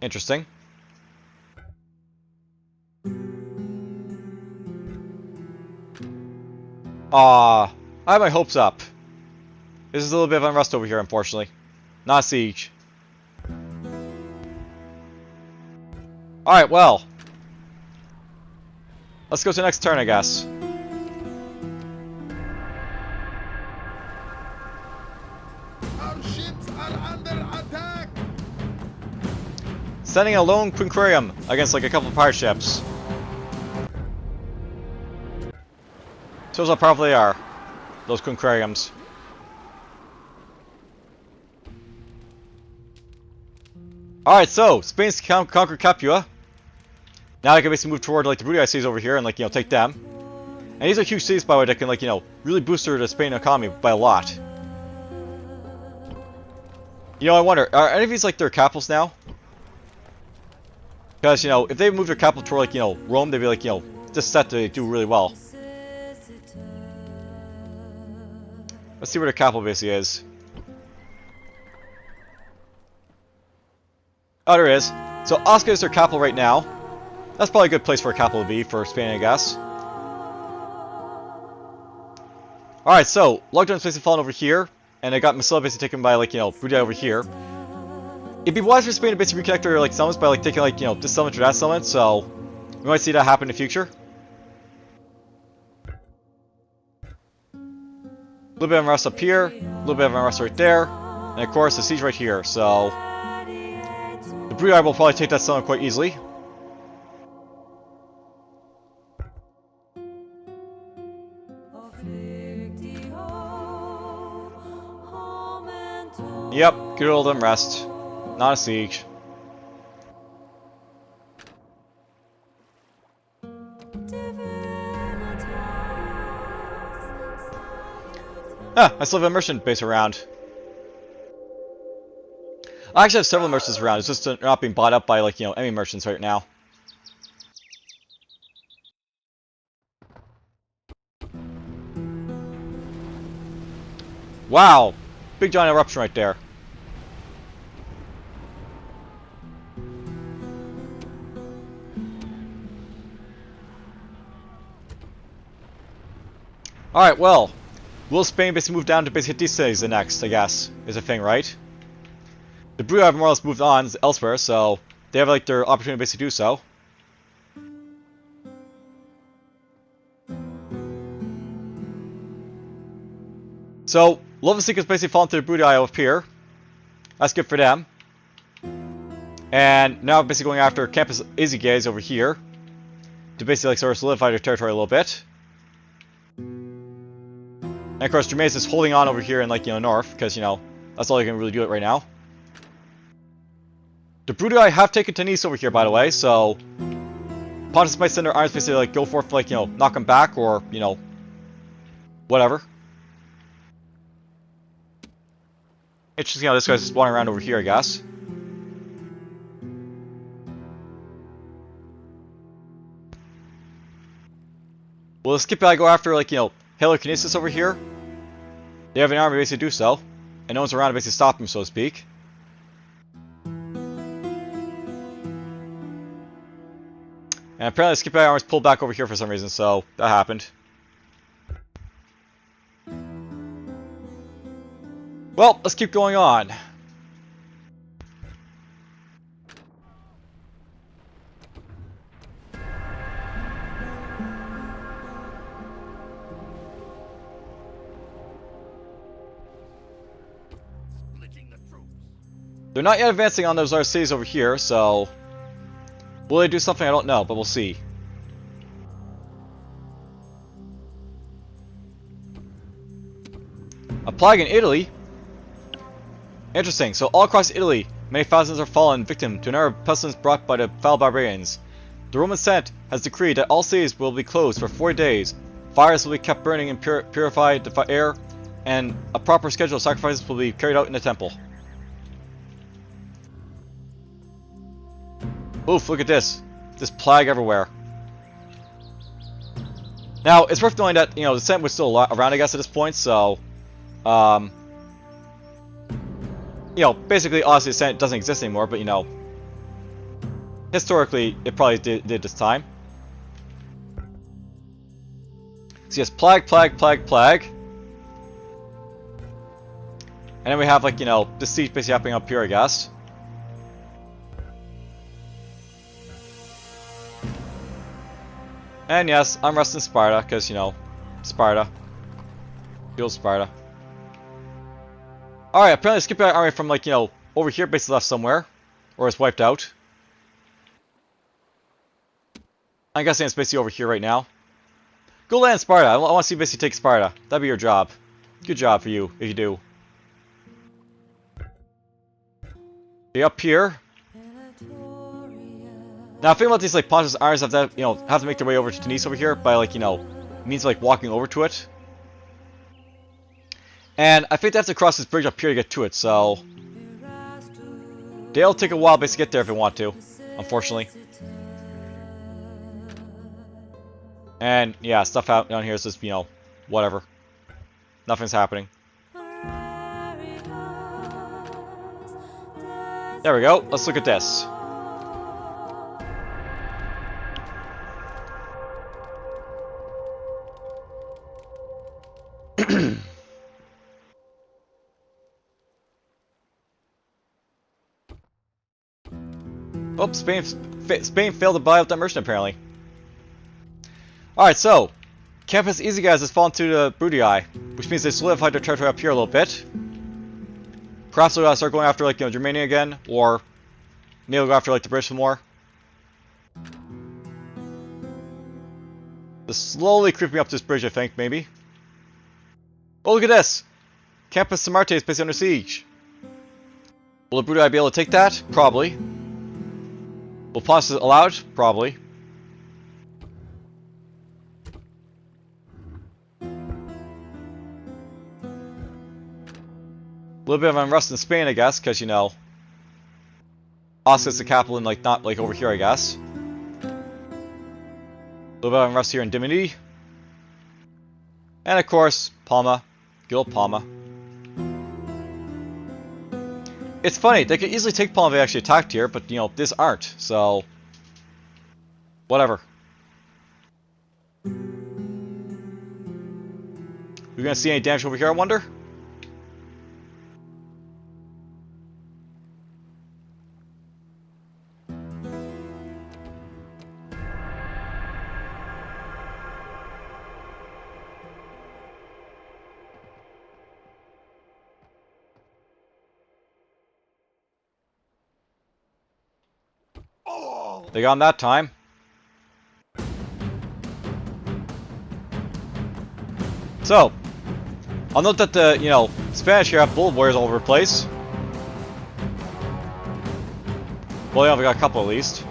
Interesting. I have my hopes up. This is a little bit of unrest over here, unfortunately. Not siege. Alright, well. Let's go to the next turn, I guess. Our ships are under attack. Sending a lone quinquirium against like a couple of pirate ships. Shows how powerful they are, those quinquiriums. Alright, so Spain's conquered Capua. Now I can basically move toward like the Brutii cities over here and like take them. And these are huge cities, by the way, that can like really boost the Spain economy by a lot. I wonder, are any of these like their capitals now? Because if they move their capital toward like Rome, they'd be like just set to do really well. Let's see where the capital basically is. Oh, there it is. So Osca is their capital right now. That's probably a good place for a capital to be for Spain, I guess. Alright, so Lockdown's basically fallen over here, and I got Messana basically taken by like Brutii over here. It'd be wise for Spain to basically reconnect their like settlements by like taking like this settlement to that settlement, so we might see that happen in the future. A little bit of unrest up here, a little bit of unrest right there, and of course the siege right here, so the Brutii will probably take that settlement quite easily. Yep, good old unrest. Not a siege. I still have a merchant base around. I actually have several merchants around, it's just they're not being bought up by like, enemy merchants right now. Wow! Big giant eruption right there. Alright, well. Will Spain basically move down to basically hit these cities the next, I guess, is a thing, right? The Brutii have more or less moved on elsewhere, so they have like their opportunity to basically do so. So, Lava Seek has basically fallen to the Brutii up here. That's good for them. And now basically going after Campus Iziges over here. To basically like sort of solidify their territory a little bit. And of course, Germania is holding on over here in like, north, because, that's all they can really do it right now. The Brutii have taken to Nice over here, by the way, so Pontus might send their armies basically like go forth, like, knock them back, or, whatever. Interesting how this guy's just wandering around over here, I guess. Will the skip guy go after, like, you know, Helikinesis over here? They have an army to basically do so. And no one's around to basically stop him, so to speak. And apparently the skip guy armor's pulled back over here for some reason, so that happened. Well, let's keep going on. They're not yet advancing on those other cities over here, so... Will they do something? I don't know, but we'll see. A plague in Italy? Interesting. So all across Italy, many thousands are fallen victim to another pestilence brought by the foul barbarians. The Roman Senate has decreed that all cities will be closed for 40 days. Fires will be kept burning and purify the air, and a proper schedule of sacrifices will be carried out in the temple. Oof, look at this. This plague everywhere. Now, it's worth knowing that, you know, the Senate was still around, I guess, at this point, so... you know, basically, honestly, the Senate doesn't exist anymore, but, you know... Historically, it probably did this time. So yes, plague, plague, plague, plague. And then we have, like, you know, this siege basically happening up here, I guess. And yes, I'm resting Sparta, because, you know, Sparta. Fuel Sparta. Alright, apparently skipping our army from, like, you know, over here basically left somewhere. Or it's wiped out. I'm guessing it's basically over here right now. Go land Sparta. I want to see you basically take Sparta. That'd be your job. Good job for you, if you do. Okay, up here. Now, think about these, like, Pontus armies have to, you know, have to make their way over to Tunis over here by, like, you know, means like walking over to it. And I think they have to cross this bridge up here to get to it, so... They'll take a while basically to get there if they want to, unfortunately. And, yeah, stuff out down here is just, you know, whatever. Nothing's happening. There we go. Let's look at this. Oh, Spain failed to buy out that merchant, apparently. Alright, so, Campus Easy Guys has fallen to the Brutii, which means they solidified their territory up here a little bit. Perhaps they'll start going after, like, you know, Germania again, or maybe they'll go after, like, the British more. They're slowly creeping up this bridge, I think, maybe. Oh, look at this! Campus Samarte is basically under siege. Will the Brutii be able to take that? Probably. Will Pontus allow it? Probably. A little bit of unrest in Spain, I guess, because, you know, Osca's the capital and, like, not, like, over here, I guess. A little bit of unrest here in Dimini. And, of course, Palma. Good old Palma. It's funny, they could easily take Palma if they actually attacked here, but, you know, this aren't, so... Whatever. We're gonna see any damage over here, I wonder? They got him that time. So, I'll note that the, you know, Spanish here have bullet warriors all over the place. Well, yeah, we got a couple at least.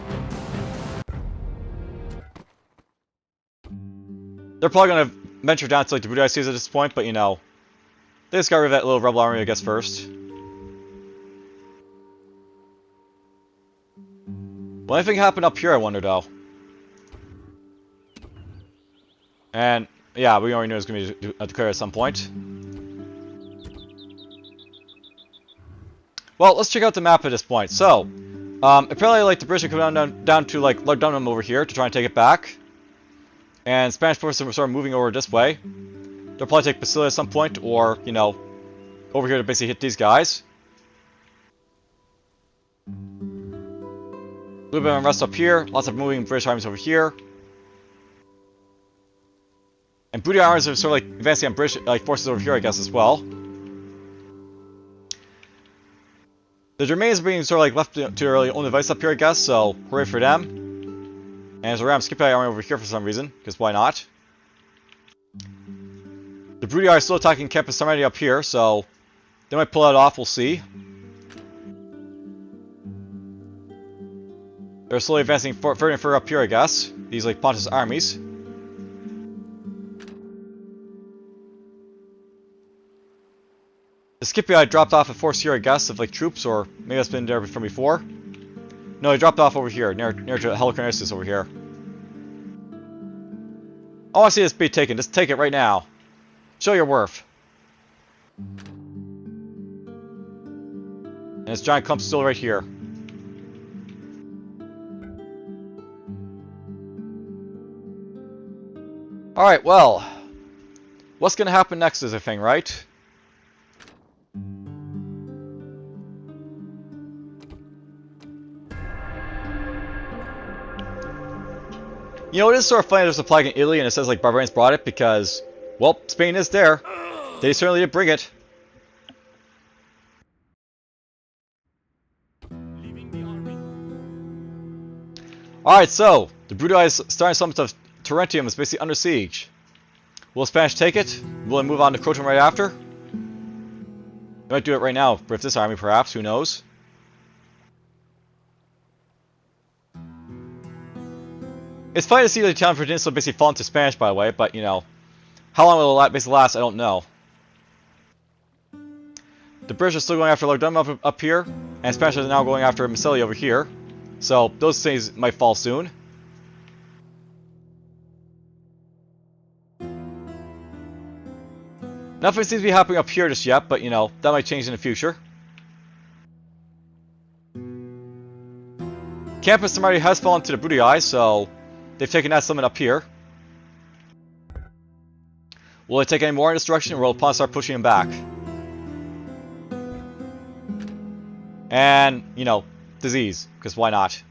They're probably gonna venture down to, like, the Brutii cities at this point, but, you know, they just got rid of that little rebel army, I guess, first. Will anything happen up here, I wonder, though? And, yeah, we already knew it was going to be declared at some point. Well, let's check out the map at this point. So, apparently, like, the British are coming down to, like, Lugdunum over here to try and take it back. And Spanish forces are sort of moving over this way. They'll probably take Sicily at some point, or, you know, over here to basically hit these guys. A little bit of unrest up here. Lots of moving British armies over here. And Brutii armies are sort of like advancing on British forces over here, I guess, as well. The Germanians are being sort of like left to their own device up here, I guess, so hooray for them. And there's a random Scipii army over here for some reason, because why not? The Brutii are still attacking Campus Sarmati up here, so they might pull that off, we'll see. They're slowly advancing further and further up here, I guess. These, like, Pontus armies. The Scipii dropped off a force here, I guess, of, like, troops, or maybe that's been there from before. No, they dropped off over here, near to Helicarnassus over here. I want to see this be taken. Just take it right now. Show your worth. And this giant clump's still right here. Alright, well. What's going to happen next is a thing, right? You know, it is sort of funny there's a plague in Italy and it says, like, barbarians brought it because, well, Spain is there. They certainly did bring it. Alright, so, the Brutii's starting summit of Arretium is basically under siege. Will the Spanish take it? Will they move on to Croton right after? They might do it right now with this army, perhaps, who knows? It's funny to see the Italian peninsula basically fall into Spanish, by the way, but, you know, how long will it basically last, I don't know. The British are still going after Lugdunum up here, and Spanish are now going after Sicily over here. So, those things might fall soon. Nothing seems to be happening up here just yet, but, you know, that might change in the future. Campus Sarmati has fallen to the Brutii, so they've taken that summit up here. Will they take any more in this direction, or will the Pontus start pushing them back? And, you know, disease, because why not?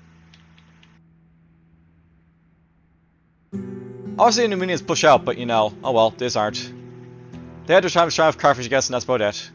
Obviously the Numidians push out, but, you know, oh well, these aren't. They had their time to try with Carthage, I guess, and that's about it.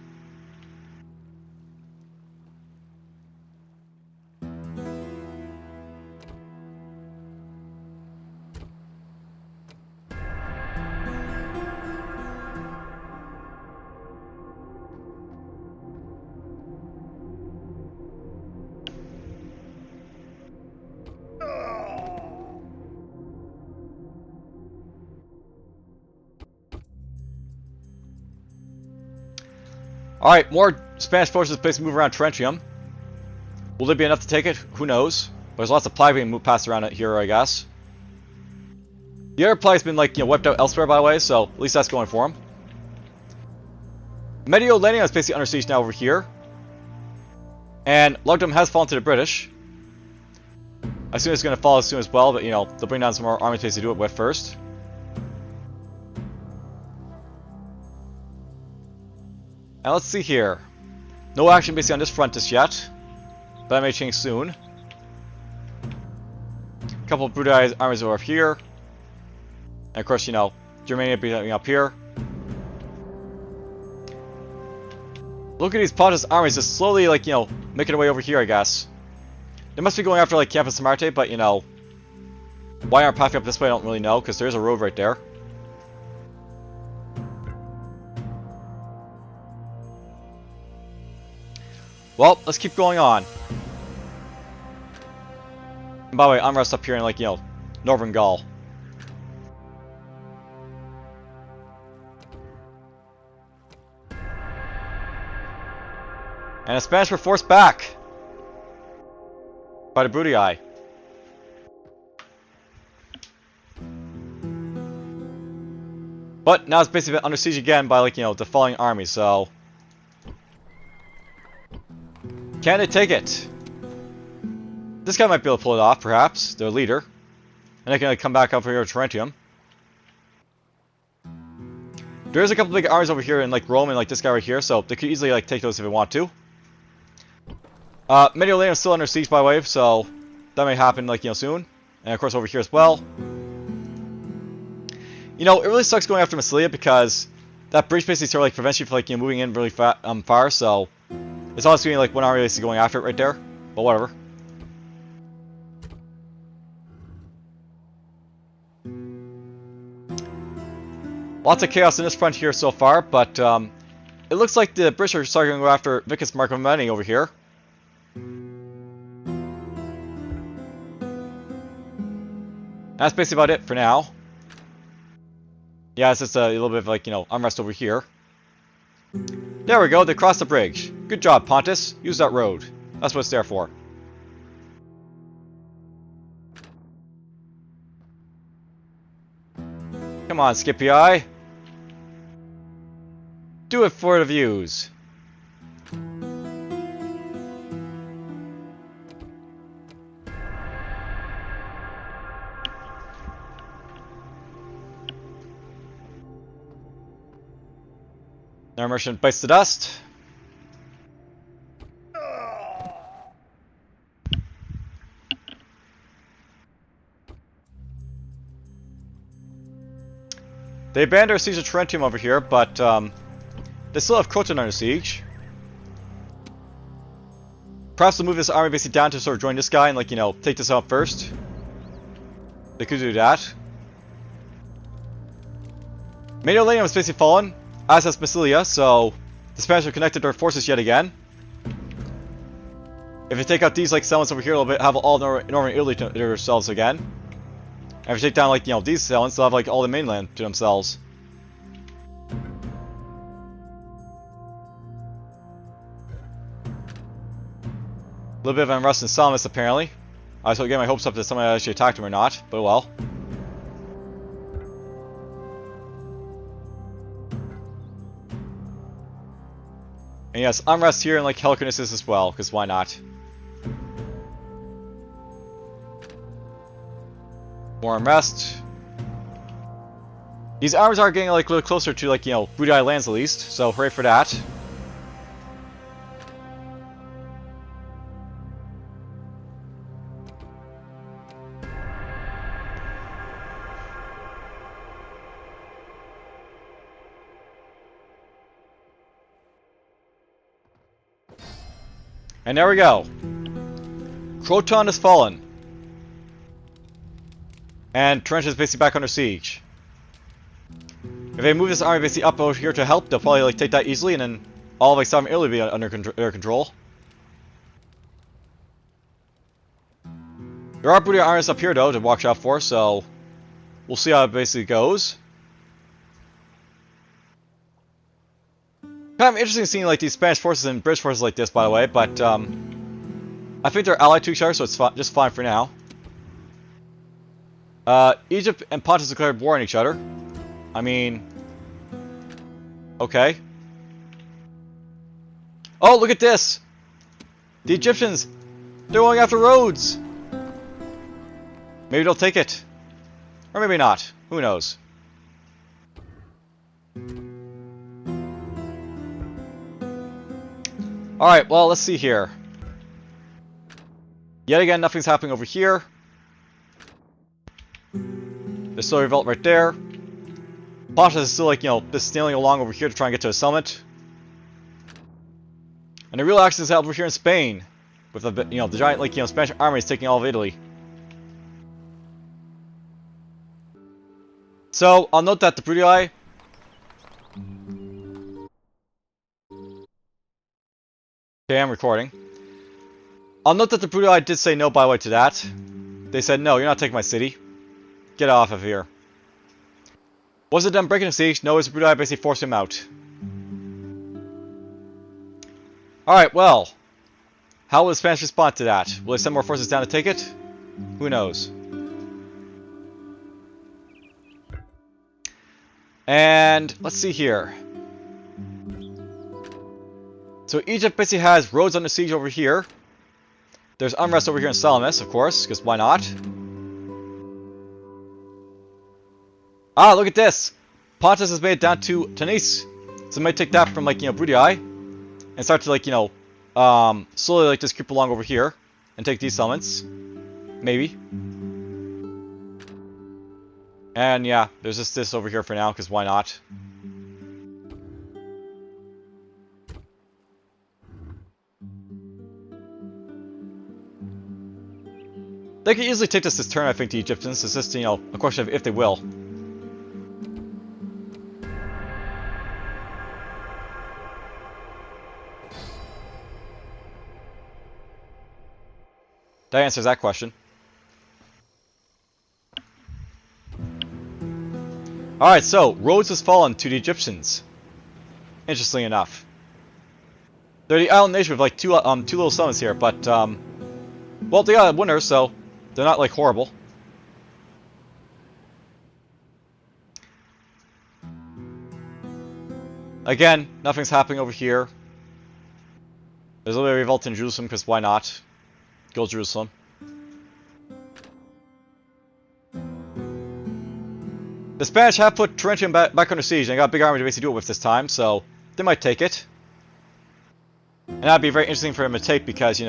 Alright, more Spanish forces basically move around Arretium. Will there be enough to take it? Who knows? There's lots of plague being passed around it here, I guess. The other plague's been, like, you know, wiped out elsewhere, by the way, so at least that's going for him. Mediolanum is basically under siege now over here. And Lugdunum has fallen to the British. I assume it's going to fall soon as well, but, you know, they'll bring down some more armies to do it with first. Now let's see here. No action basically on this front just yet. But that may change soon. A couple of Brutii armies over here. And of course, you know, Germania being up here. Look at these Pontus armies just slowly, like, you know, making their way over here, I guess. They must be going after, like, Campus Sarmati, but, you know, why aren't pathing up this way, I don't really know, because there's a road right there. Well, let's keep going on. And by the way, unrest up here in, like, you know, Northern Gaul. And the Spanish were forced back by the Brutii. But now it's basically been under siege again by, like, you know, the falling army, so... Can they take it? This guy might be able to pull it off, perhaps. Their leader. And they can, like, come back up here to Arretium. There's a couple big armies over here in, like, Rome and, like, this guy right here, so they could easily, like, take those if they want to. Mediolanum is still under siege, by the way, so that may happen, like, you know, soon. And, of course, over here as well. You know, it really sucks going after Massilia because that bridge basically sort of, like, prevents you from, like, you know, moving in really far, so it's always going to be, like, one army basically going after it right there. But whatever. Lots of chaos in this front here so far, but it looks like the British are starting to go after Vicus Marcomanni over here. That's basically about it for now. Yeah, it's just a little bit of, like, you know, unrest over here. There we go, they crossed the bridge. Good job, Pontus. Use that road. That's what it's there for. Come on, Scipii. Do it for the views. Their merchant bites the dust. They abandoned their siege of Arretium over here, but they still have Croton under siege. Perhaps they'll move this army basically down to sort of join this guy and, like, you know, take this out first. They could do that. Mediolanum has basically fallen, as has Massilia, so the Spanish have connected their forces yet again. If they take out these, like, settlements over here, they'll have all northern Italy to themselves again. And if they take down, like, you know, these settlements, they'll have, like, all the mainland to themselves. A little bit of unrest in Salamis, apparently. I was getting my hopes up that somebody actually attacked him or not, but well. And yes, unrest here in, like, Helicarnassus as well, because why not? More unrest. These armies are getting, like, a little closer to, like, you know, Brutii lands at least, so hooray for that. And there we go. Croton has fallen. And Trent is basically back under siege. If they move this army basically up over here to help, they'll probably, like, take that easily, and then all of, like, southern Italy will be under their control. There are Brutii armies up here, though, to watch out for, so we'll see how it basically goes. Kind of interesting seeing, like, these Spanish forces and British forces like this, by the way, but I think they're allied to each other, so it's just fine for now. Egypt and Pontus declared war on each other. I mean, okay. Oh, look at this! The Egyptians, they're going after Rhodes! Maybe they'll take it. Or maybe not. Who knows? Alright, well, let's see here. Yet again, nothing's happening over here. There's still a revolt right there. Pontus is still, like, you know, just sailing along over here to try and get to a summit. And the real action is held over here in Spain. With, the, you know, the giant, like, you know, Spanish armies taking all of Italy. So, I'll note that the Brutii... Okay, I'm recording. I'll note that the Brutii did say no, by the way, to that. They said, no, you're not taking my city. Get off of here. Was it them breaking the siege? No, it was the Brutii basically forced him out. Alright, well. How will the Spanish respond to that? Will they send more forces down to take it? Who knows? And let's see here. So Egypt basically has roads under siege over here. There's unrest over here in Salamis, of course, because why not? Ah, look at this! Pontus has made it down to Nice. So I might take that from, like, Brutii. And start to, like, slowly, like, just creep along over here. And take these settlements. Maybe. And, yeah, there's just this over here for now, because why not? They could easily take this turn, I think, the Egyptians. It's just, a question of if they will. That answers that question. Alright, so, Rhodes has fallen to the Egyptians. Interestingly enough. They're the island nation with, like, two little settlements here, but, well, they got a winner, so they're not, like, horrible. Again, nothing's happening over here. There's a little bit of revolt in Jerusalem, because why not? Go Jerusalem. The Spanish have put Arretium back under siege, and they got a big army to basically do it with this time, so they might take it. And that'd be very interesting for them to take because, if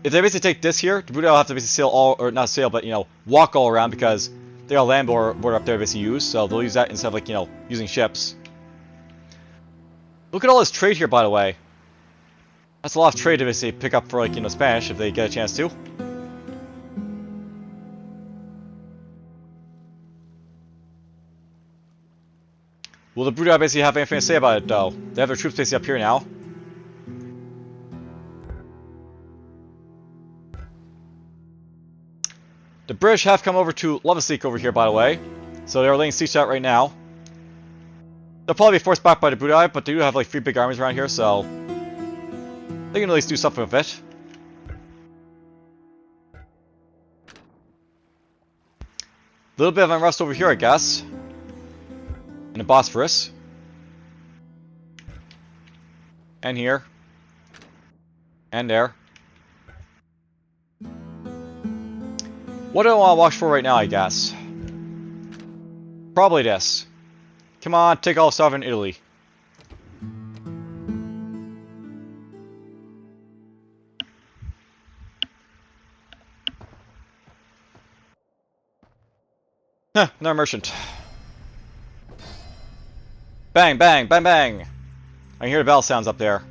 they basically take this here, the Brutii will have to basically sail all, or not sail, but, walk all around because they got a land border up there to basically use, so they'll use that instead of, like, using ships. Look at all this trade here, by the way. That's a lot of trade to basically pick up for, like, Spanish if they get a chance to. Will the Brutii basically have anything to say about it, though? They have their troops basically up here now. The British have come over to Lovasic over here, by the way. So they're laying siege out right now. They'll probably be forced back by the Brutii, but they do have, like, 3 big armies around here, so they can at least do something with it. A little bit of unrest over here, I guess. In the Bosphorus. And here. And there. What do I want to watch for right now, I guess? Probably this. Come on, take all of southern Italy. Huh, another merchant. Bang, bang, bang, bang! I can hear the bell sounds up there.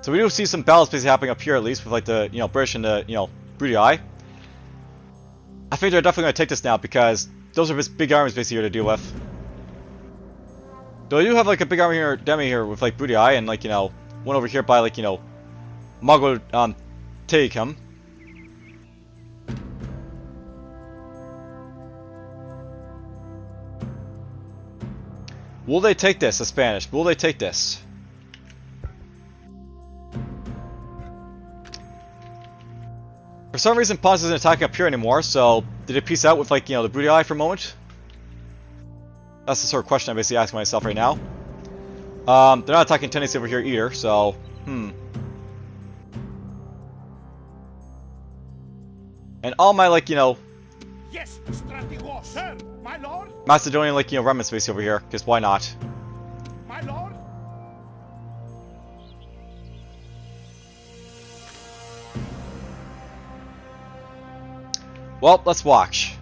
So we do see some battles basically happening up here at least with like the, British and the, Brutii. I think they're definitely going to take this now because those are just big armies basically here to deal with. Though I do have like a big army here, demi here with like Brutii and like, one over here by like, Mago Teicum. Will they take this, the Spanish? Will they take this? For some reason, Pontus isn't attacking up here anymore, so did it peace out with, like, the Brutii for a moment? That's the sort of question I'm basically asking myself right now. They're not attacking tendency over here either, so, And all my, like, Yes, Stratego, sir, my lord. Macedonian, like, remnants basically over here, because why not? My lord. Well, let's watch.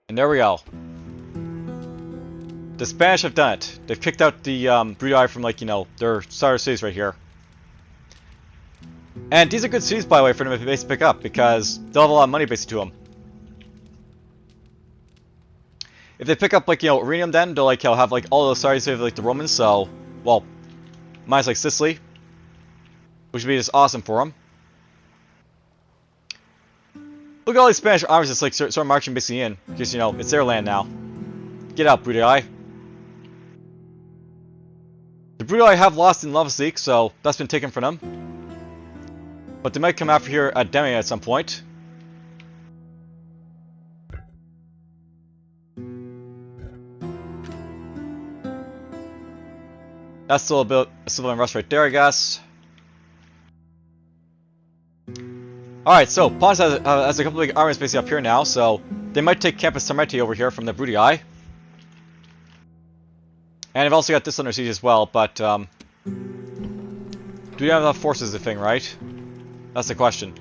And there we go. The Spanish have done it. They've kicked out the Brutii from, like, their starter cities right here. And these are good cities, by the way, for them to basically pick up, because they'll have a lot of money basically to them. If they pick up, like, Arretium, then they'll, like, have, like, all those Sardis of, like, the Romans, so, well, minus, like, Sicily, which would be just awesome for them. Look at all these Spanish armies that's, like, sort of marching basically in, because, it's their land now. Get out, Brutii. Brutii have lost in Lava Seek, so that's been taken from them. But they might come after here at Demi at some point. That's still a bit of civilian rust right there, I guess. Alright, so Pontus has a couple of armies basically up here now, so they might take Campus Sarmenti over here from the Brutii. And I've also got this under siege as well, but do we have enough forces to thing, right? That's the question.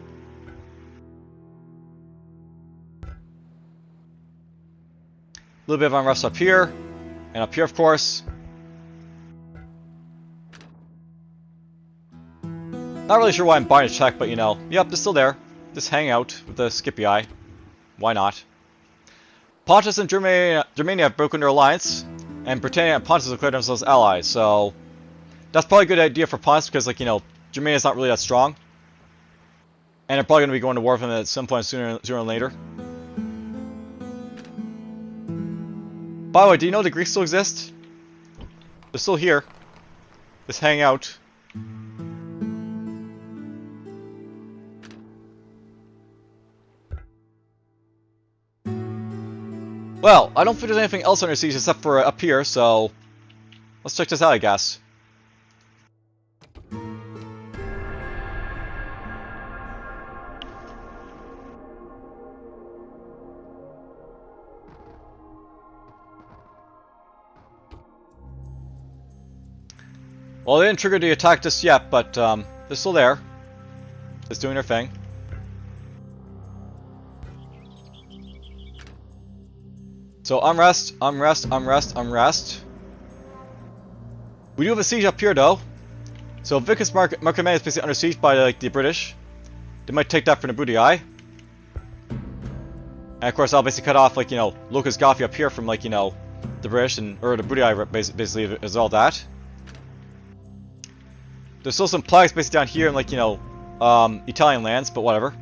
A little bit of unrest up here, and up here of course. Not really sure why I'm buying a check, but you know, yep, they're still there. Just hang out with the Scipii. Why not? Pontus and Germania have broken their alliance, and Britannia and Pontus declared themselves allies, so that's probably a good idea for Pontus because, like, you know, Germania's not really that strong. And they're probably going to be going to war with them at some point sooner or later. By the way, do you know the Greeks still exist? They're still here. Just hang out. Well, I don't think there's anything else under siege except for up here, so let's check this out, I guess. Well, they didn't trigger the attack just yet, but they're still there. Just doing their thing. So unrest, unrest, unrest, unrest. We do have a siege up here though. So Vicus Marcomanni is basically under siege by like the British. They might take that from the Brutii. And of course I'll basically cut off like, you know, Lucas Goffi up here from like, you know, the British and or the Brutii basically as all that. There's still some plagues basically down here in like, you know, Italian lands, but whatever.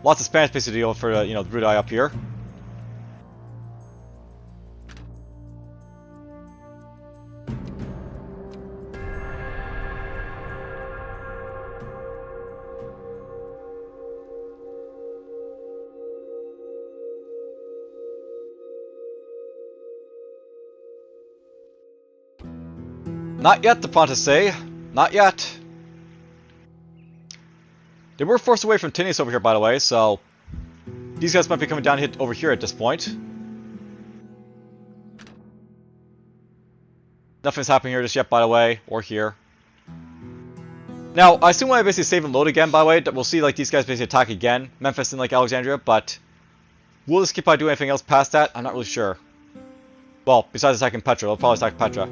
Lots of Spanish basically deal for you know, the Brutii up here. Not yet, the Pontus say. Not yet. They were forced away from Tinius over here, by the way, so these guys might be coming down over here at this point. Nothing's happening here just yet, by the way, or here. Now, I assume when I basically save and load again, by the way, that we'll see like these guys basically attack again, Memphis and like Alexandria, but will the Scipii do anything else past that? I'm not really sure. Well, besides attacking Petra, they'll probably attack Petra.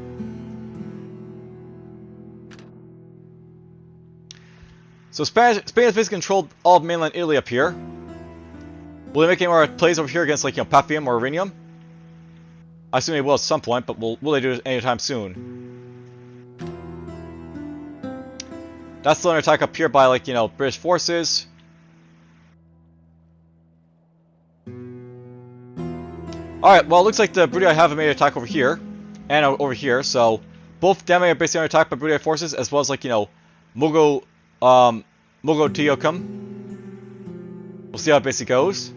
So Spain has basically controlled all of mainland Italy up here. Will they make any more plays over here against like, you know, Paphium or Arretium? I assume they will at some point, but will they do it anytime soon? That's still under attack up here by like, you know, British forces. Alright, well it looks like the Brutii have made an attack over here. And over here, so both Demi are basically under attack by Brutii forces, as well as like, you know, Mogo Teocum. We'll see how it basically goes.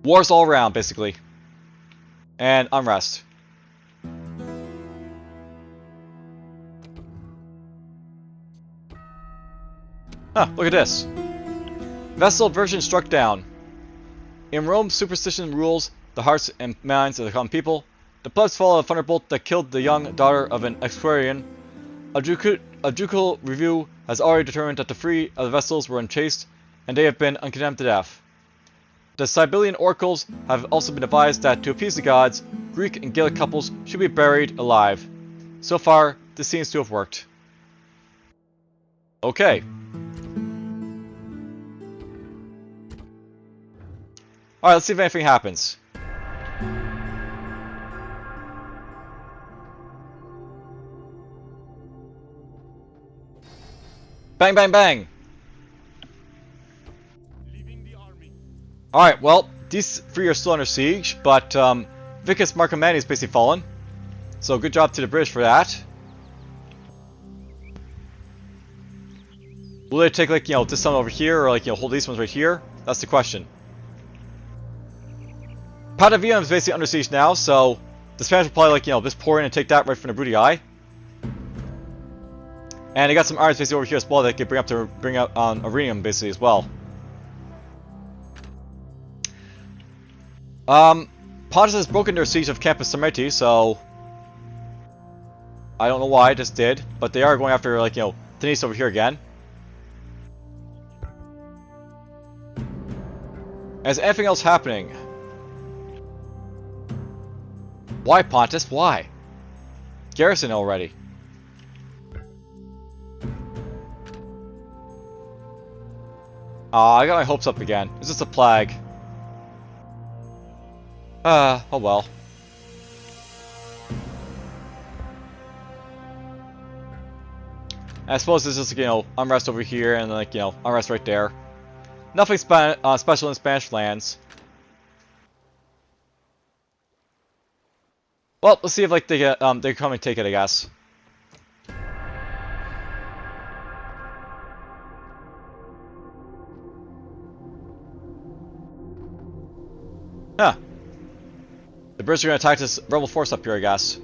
Wars all around, basically. And unrest. Huh, look at this. Vessel version struck down. In Rome, superstition rules the hearts and minds of the common people. The plebs follow a thunderbolt that killed the young daughter of an equestrian. A judicial review has already determined that the three of the vessels were unchaste, and they have been condemned to death. The Sibyllian oracles have also been advised that to appease the gods, Greek and Gaelic couples should be buried alive. So far, this seems to have worked. Okay. Alright, let's see if anything happens. Bang, bang, bang! Alright, well, these three are still under siege, but Vicus Marcomanni is basically fallen. So good job to the British for that. Will they take, like, you know, this one over here, or, like, you know, hold these ones right here? That's the question. Pavia is basically under siege now, so the Spanish will probably, like, you know, just pour in and take that right from the Brutii. And they got some arms basically over here as well that they could bring out on Arretium basically as well. Pontus has broken their siege of Campus Sarmati, so I don't know why I just did, but they are going after, like, you know, Denise over here again. Is anything else happening? Why, Pontus? Why? Garrison already. I got my hopes up again. It's just a plague. Oh well. I suppose this is, you know, unrest over here and, like, you know, unrest right there. Nothing special in Spanish lands. Well, let's see if, like, they get they come and take it, I guess. Huh. The British are gonna attack this rebel force up here, I guess.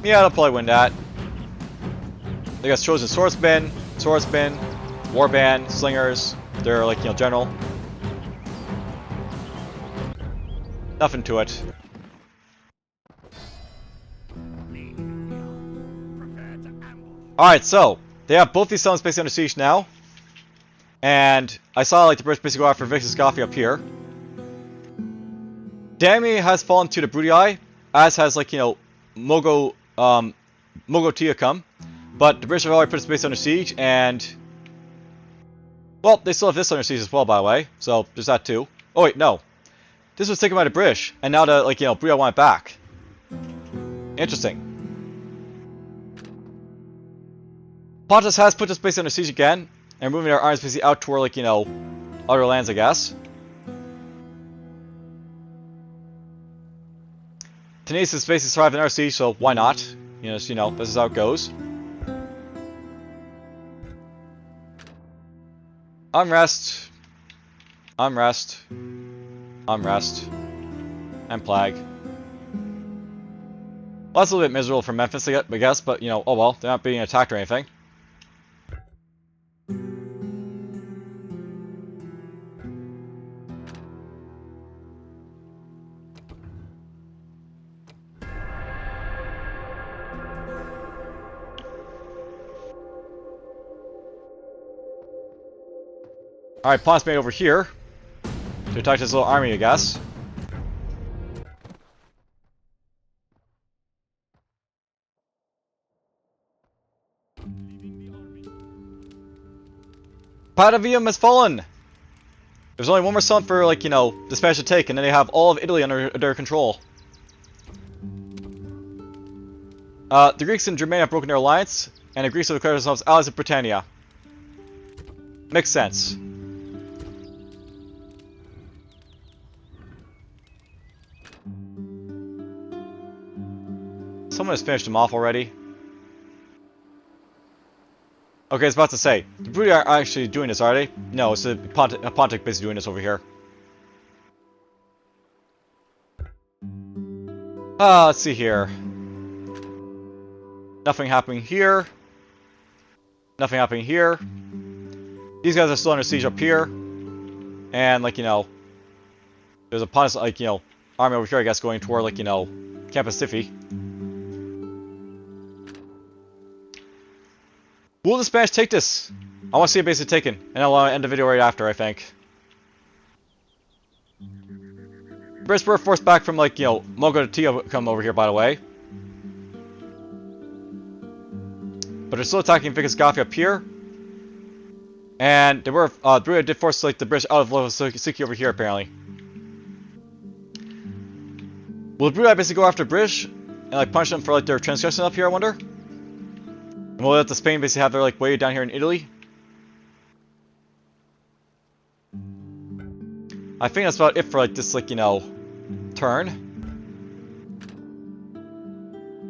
Yeah, they'll probably win that. They got chosen swordsmen, warband, slingers. They're, like, you know, general. Nothing to it. Alright, so they have both these zones basically under siege now. And I saw, like, the British basically go after Vixiscoffy up here. Dami has fallen to the Brutii, as has, like, you know, Mogotiacum. But the British have already put this base under siege, and well, they still have this under siege as well, by the way. So there's that too. Oh wait, no. This was taken by the British, and now the, like, you know, Brutii want it back. Interesting. Pontus has put this base under siege again, and moving their arms basically out toward, like, you know, other lands, I guess. Tunis is basically surviving our siege, so why not? You know, this is how it goes. Unrest, and plague. Well, that's a little bit miserable for Memphis, I guess, but, you know, oh well, they're not being attacked or anything. Alright, Pontus made over here to attack his little army, I guess. Patavium has fallen! There's only one more zone for, like, you know, the Spanish to take, and then they have all of Italy under their control. The Greeks and Germania have broken their alliance, and the Greeks have declared themselves allies of Britannia. Makes sense. Someone has finished them off already. Okay, I was about to say, the Brutii are actually doing this, are they? No, it's a Pontic basically doing this over here. Let's see here. Nothing happening here. Nothing happening here. These guys are still under siege up here. And, like, you know, there's a Pontic, like, you know, army over here, I guess, going toward, like, you know, Campus Tiffy. Will the Spanish take this? I want to see it basically taken, and I'll end the video right after, I think. British were forced back from, like, you know, Mogotia come over here, by the way. But they're still attacking Vixiscoffy up here. And they were, Brutii did force, like, the British out of Sicily over here, apparently. Will the Brutii basically go after British and, like, punish them for, like, their transgression up here, I wonder? And we'll let the Spain basically have their, like, way down here in Italy. I think that's about it for, like, this, like, you know, turn.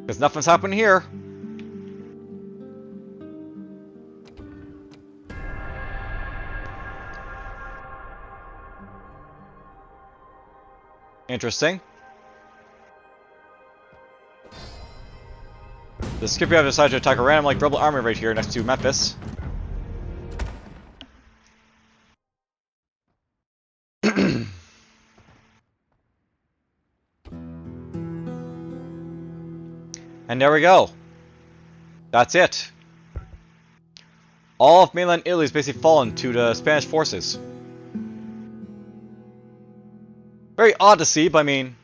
Because nothing's happening here. Interesting. The Scipio have decided to attack a random like rebel army right here next to Memphis. And there we go. That's it. All of mainland Italy is basically fallen to the Spanish forces. Very odd to see, but I mean,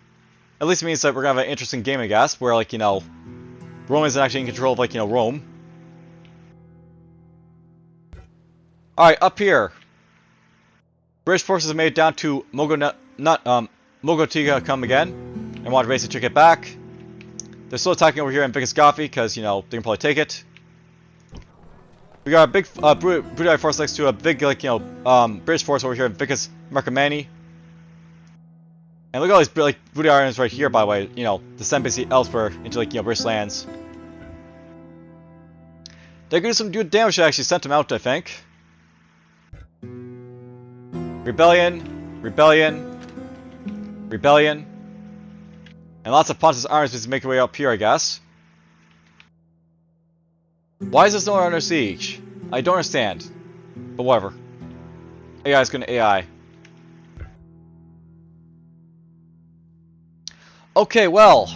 at least it means that we're gonna have an interesting game, I guess, where, like, you know, Rome isn't actually in control of, like, you know, Rome. Alright, up here. British forces have made it down to Mogotica come again, and want to basically take it back. They're still attacking over here in Vicus because, you know, they can probably take it. We got a big Brutii force next to a big, like, you know, British force over here in Vicus Marcomanni. And look at all these, like, Brutii armies right here, by the way, you know, descend basically elsewhere into, like, you know, British lands. They're gonna do some good damage. I actually sent them out, I think. Rebellion, rebellion, rebellion. And lots of Pontus armies just make their way up here, I guess. Why is this no one under siege? I don't understand. But whatever. AI is going to AI. Okay, well.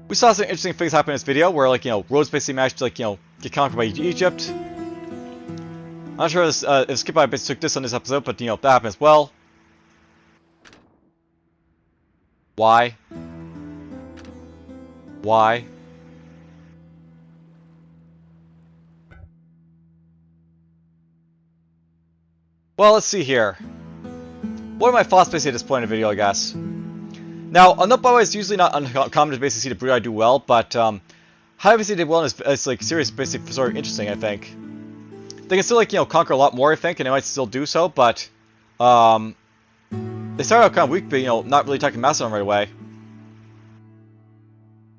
We saw some interesting things happen in this video where, like, you know, Rhodes basically managed to, like, you know, get conquered by Egypt. I'm not sure if Scipio basically took this on this episode, but, you know, that happened as well. Why? Why? Well, let's see here. What are my thoughts basically at this point in the video, I guess? Now, on the by the way, it's usually not uncommon to basically see the Brutii do well, but how basically they did well is like serious, basically sort of interesting, I think. They can still, like, you know, conquer a lot more, I think, and they might still do so, but they started out kind of weak, but, you know, not really attacking Macedon right away.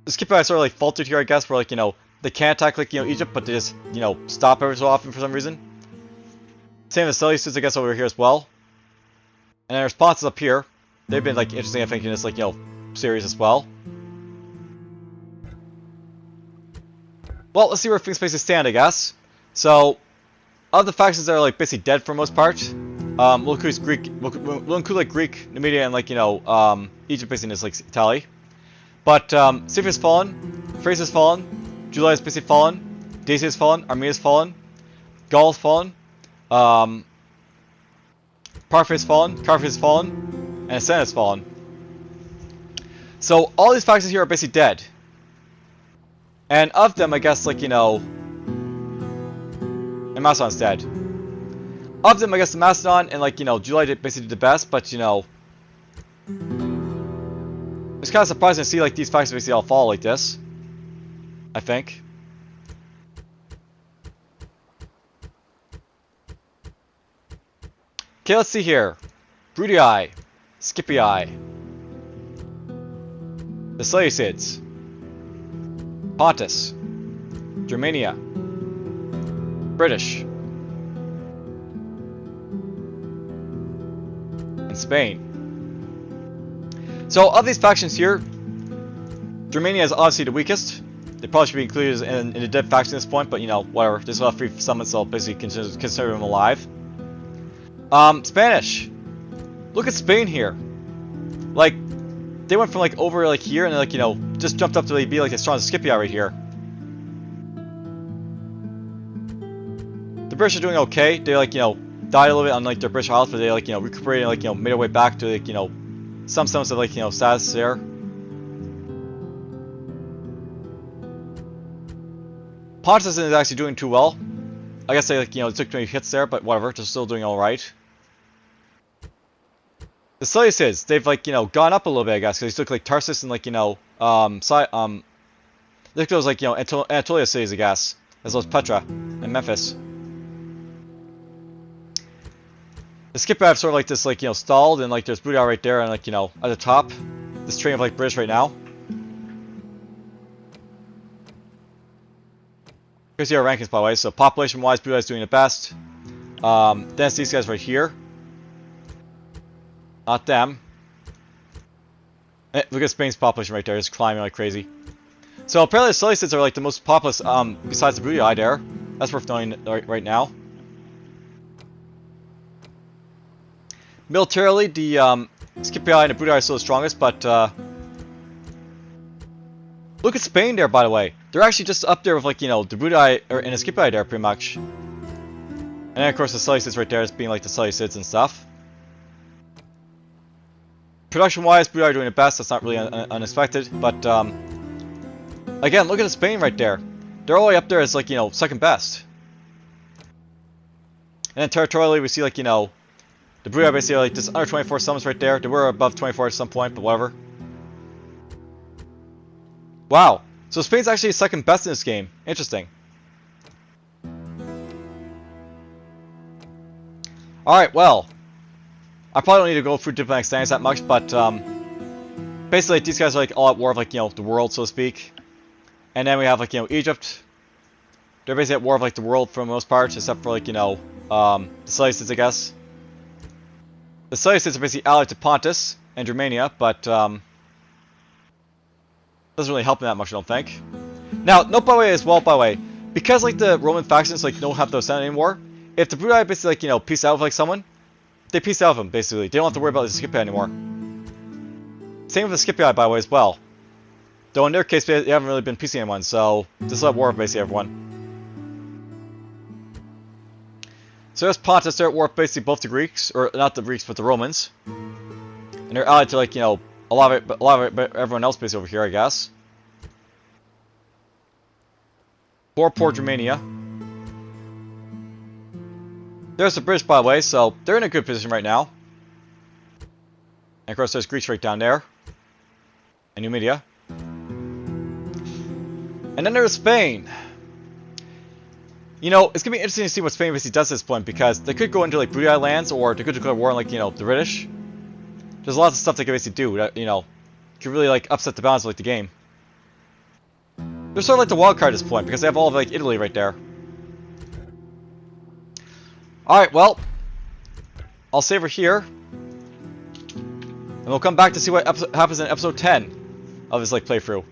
The Scipio sort of, like, faltered here, I guess, where, like, you know, they can't attack, like, you know, Egypt, but they just, you know, stop every so often for some reason. Same as Seleucids, I guess, over here as well. And their responses up here, they've been, like, interesting, I think, in this, like, you know, series as well. Well, let's see where things basically stand, I guess. So, of the factions that are, like, basically dead for the most part, we'll include, like, Greek, Numidia, and, like, you know, Egypt basically in this, like, tally. But, Scythia has fallen, Thrace has fallen, Julii has basically fallen, Dacia has fallen, Armenia has fallen, Gaul has fallen, Parthia has fallen, Carthage has fallen, and Messana has fallen. So, all these factions here are basically dead. And of them, I guess, like, you know, and Macedon's dead. Of them, I guess, the Macedon and, like, you know, Julii basically did the best, but, you know, it's kind of surprising to see, like, these factions basically all fall like this, I think. Okay, let's see here. Brutii, Scipii, the Seleucids, Pontus, Germania, British, and Spain. So, of these factions here, Germania is obviously the weakest. They probably should be included in the dead faction at this point, but, you know, whatever. There's a free summons, so I'll basically consider them alive. Spanish. Look at Spain here. Like, they went from, like, over, like, here, and, like, you know, just jumped up to, like, be, like, as strong as Scipio right here. The British are doing okay. They, like, you know, died a little bit on, like, their British Isles, but they, like, you know, recuperated, like, you know, made their way back to, like, you know, some semblance of, like, you know, status there. Pontus isn't actually doing too well. I guess they, like, you know, took 20 hits there, but whatever, they're still doing alright. The Seleucids, they've, like, you know, gone up a little bit, I guess, because they took, like, Tarsus and, like, you know, look at those, like, you know, Anatolia cities, I guess, as well as Petra and Memphis. The Scipii have sort of like this, like, you know, stalled, and like there's Brutii right there, and like, you know, at the top, this train of like British right now. Here's your rankings, by the way. So population-wise, Brutii is doing the best. Then it's these guys right here. Not them. Look at Spain's population right there, it's climbing like crazy. So apparently the Seleucids are like the most populous, besides the Brutii there. That's worth knowing right now. Militarily, the Scipii and the Brutii are still the strongest, but look at Spain there, by the way. They're actually just up there with, like, you know, the Brutii and the Scipii there, pretty much. And then, of course, the Seleucids right there as being like the Seleucids and stuff. Production-wise, Brutii are doing the best. That's not really unexpected, but again, look at Spain right there. They're all the way up there as, like, you know, second best. And then territorially, we see, like, you know, the Brutii are basically like this under 24 settlements right there. They were above 24 at some point, but whatever. Wow. So Spain's actually second best in this game. Interesting. Alright, well. I probably don't need to go through diplomatic standings that much, but basically these guys are like all at war with, like, you know, the world, so to speak. And then we have, like, you know, Egypt. They're basically at war with, like, the world for the most part, except for, like, you know, the Seleucids, I guess. The Seleucids are basically allied to Pontus and Germania, but doesn't really help them that much, I don't think. Now, note by the way as well, by the way, because like the Roman factions like don't have those Senate anymore, if the Brutii basically, like, you know, peace out with like someone, they peace out with them basically. They don't have to worry about the Scipii anymore. Same with the Scipii, by the way, as well. Though in their case, they haven't really been peacing anyone, so just let war with basically everyone. So there's Pontus, they're at war with basically both the Greeks, or not the Greeks, but the Romans. And they're allied to, like, you know, a lot of it, everyone else basically over here, I guess. Poor Germania. There's the British, by the way, so they're in a good position right now. And of course there's Greece right down there. And Numidia. And then there's Spain. You know, it's going to be interesting to see what Spain basically does at this point, because they could go into, like, Brutii lands, or they could declare war on, like, you know, the British. There's lots of stuff they can basically do that, you know, could really, like, upset the balance of, like, the game. They're sort of like the wild card at this point, because they have all of, like, Italy right there. Alright, well, I'll save her here. And we'll come back to see what happens in episode 10 of this, like, playthrough.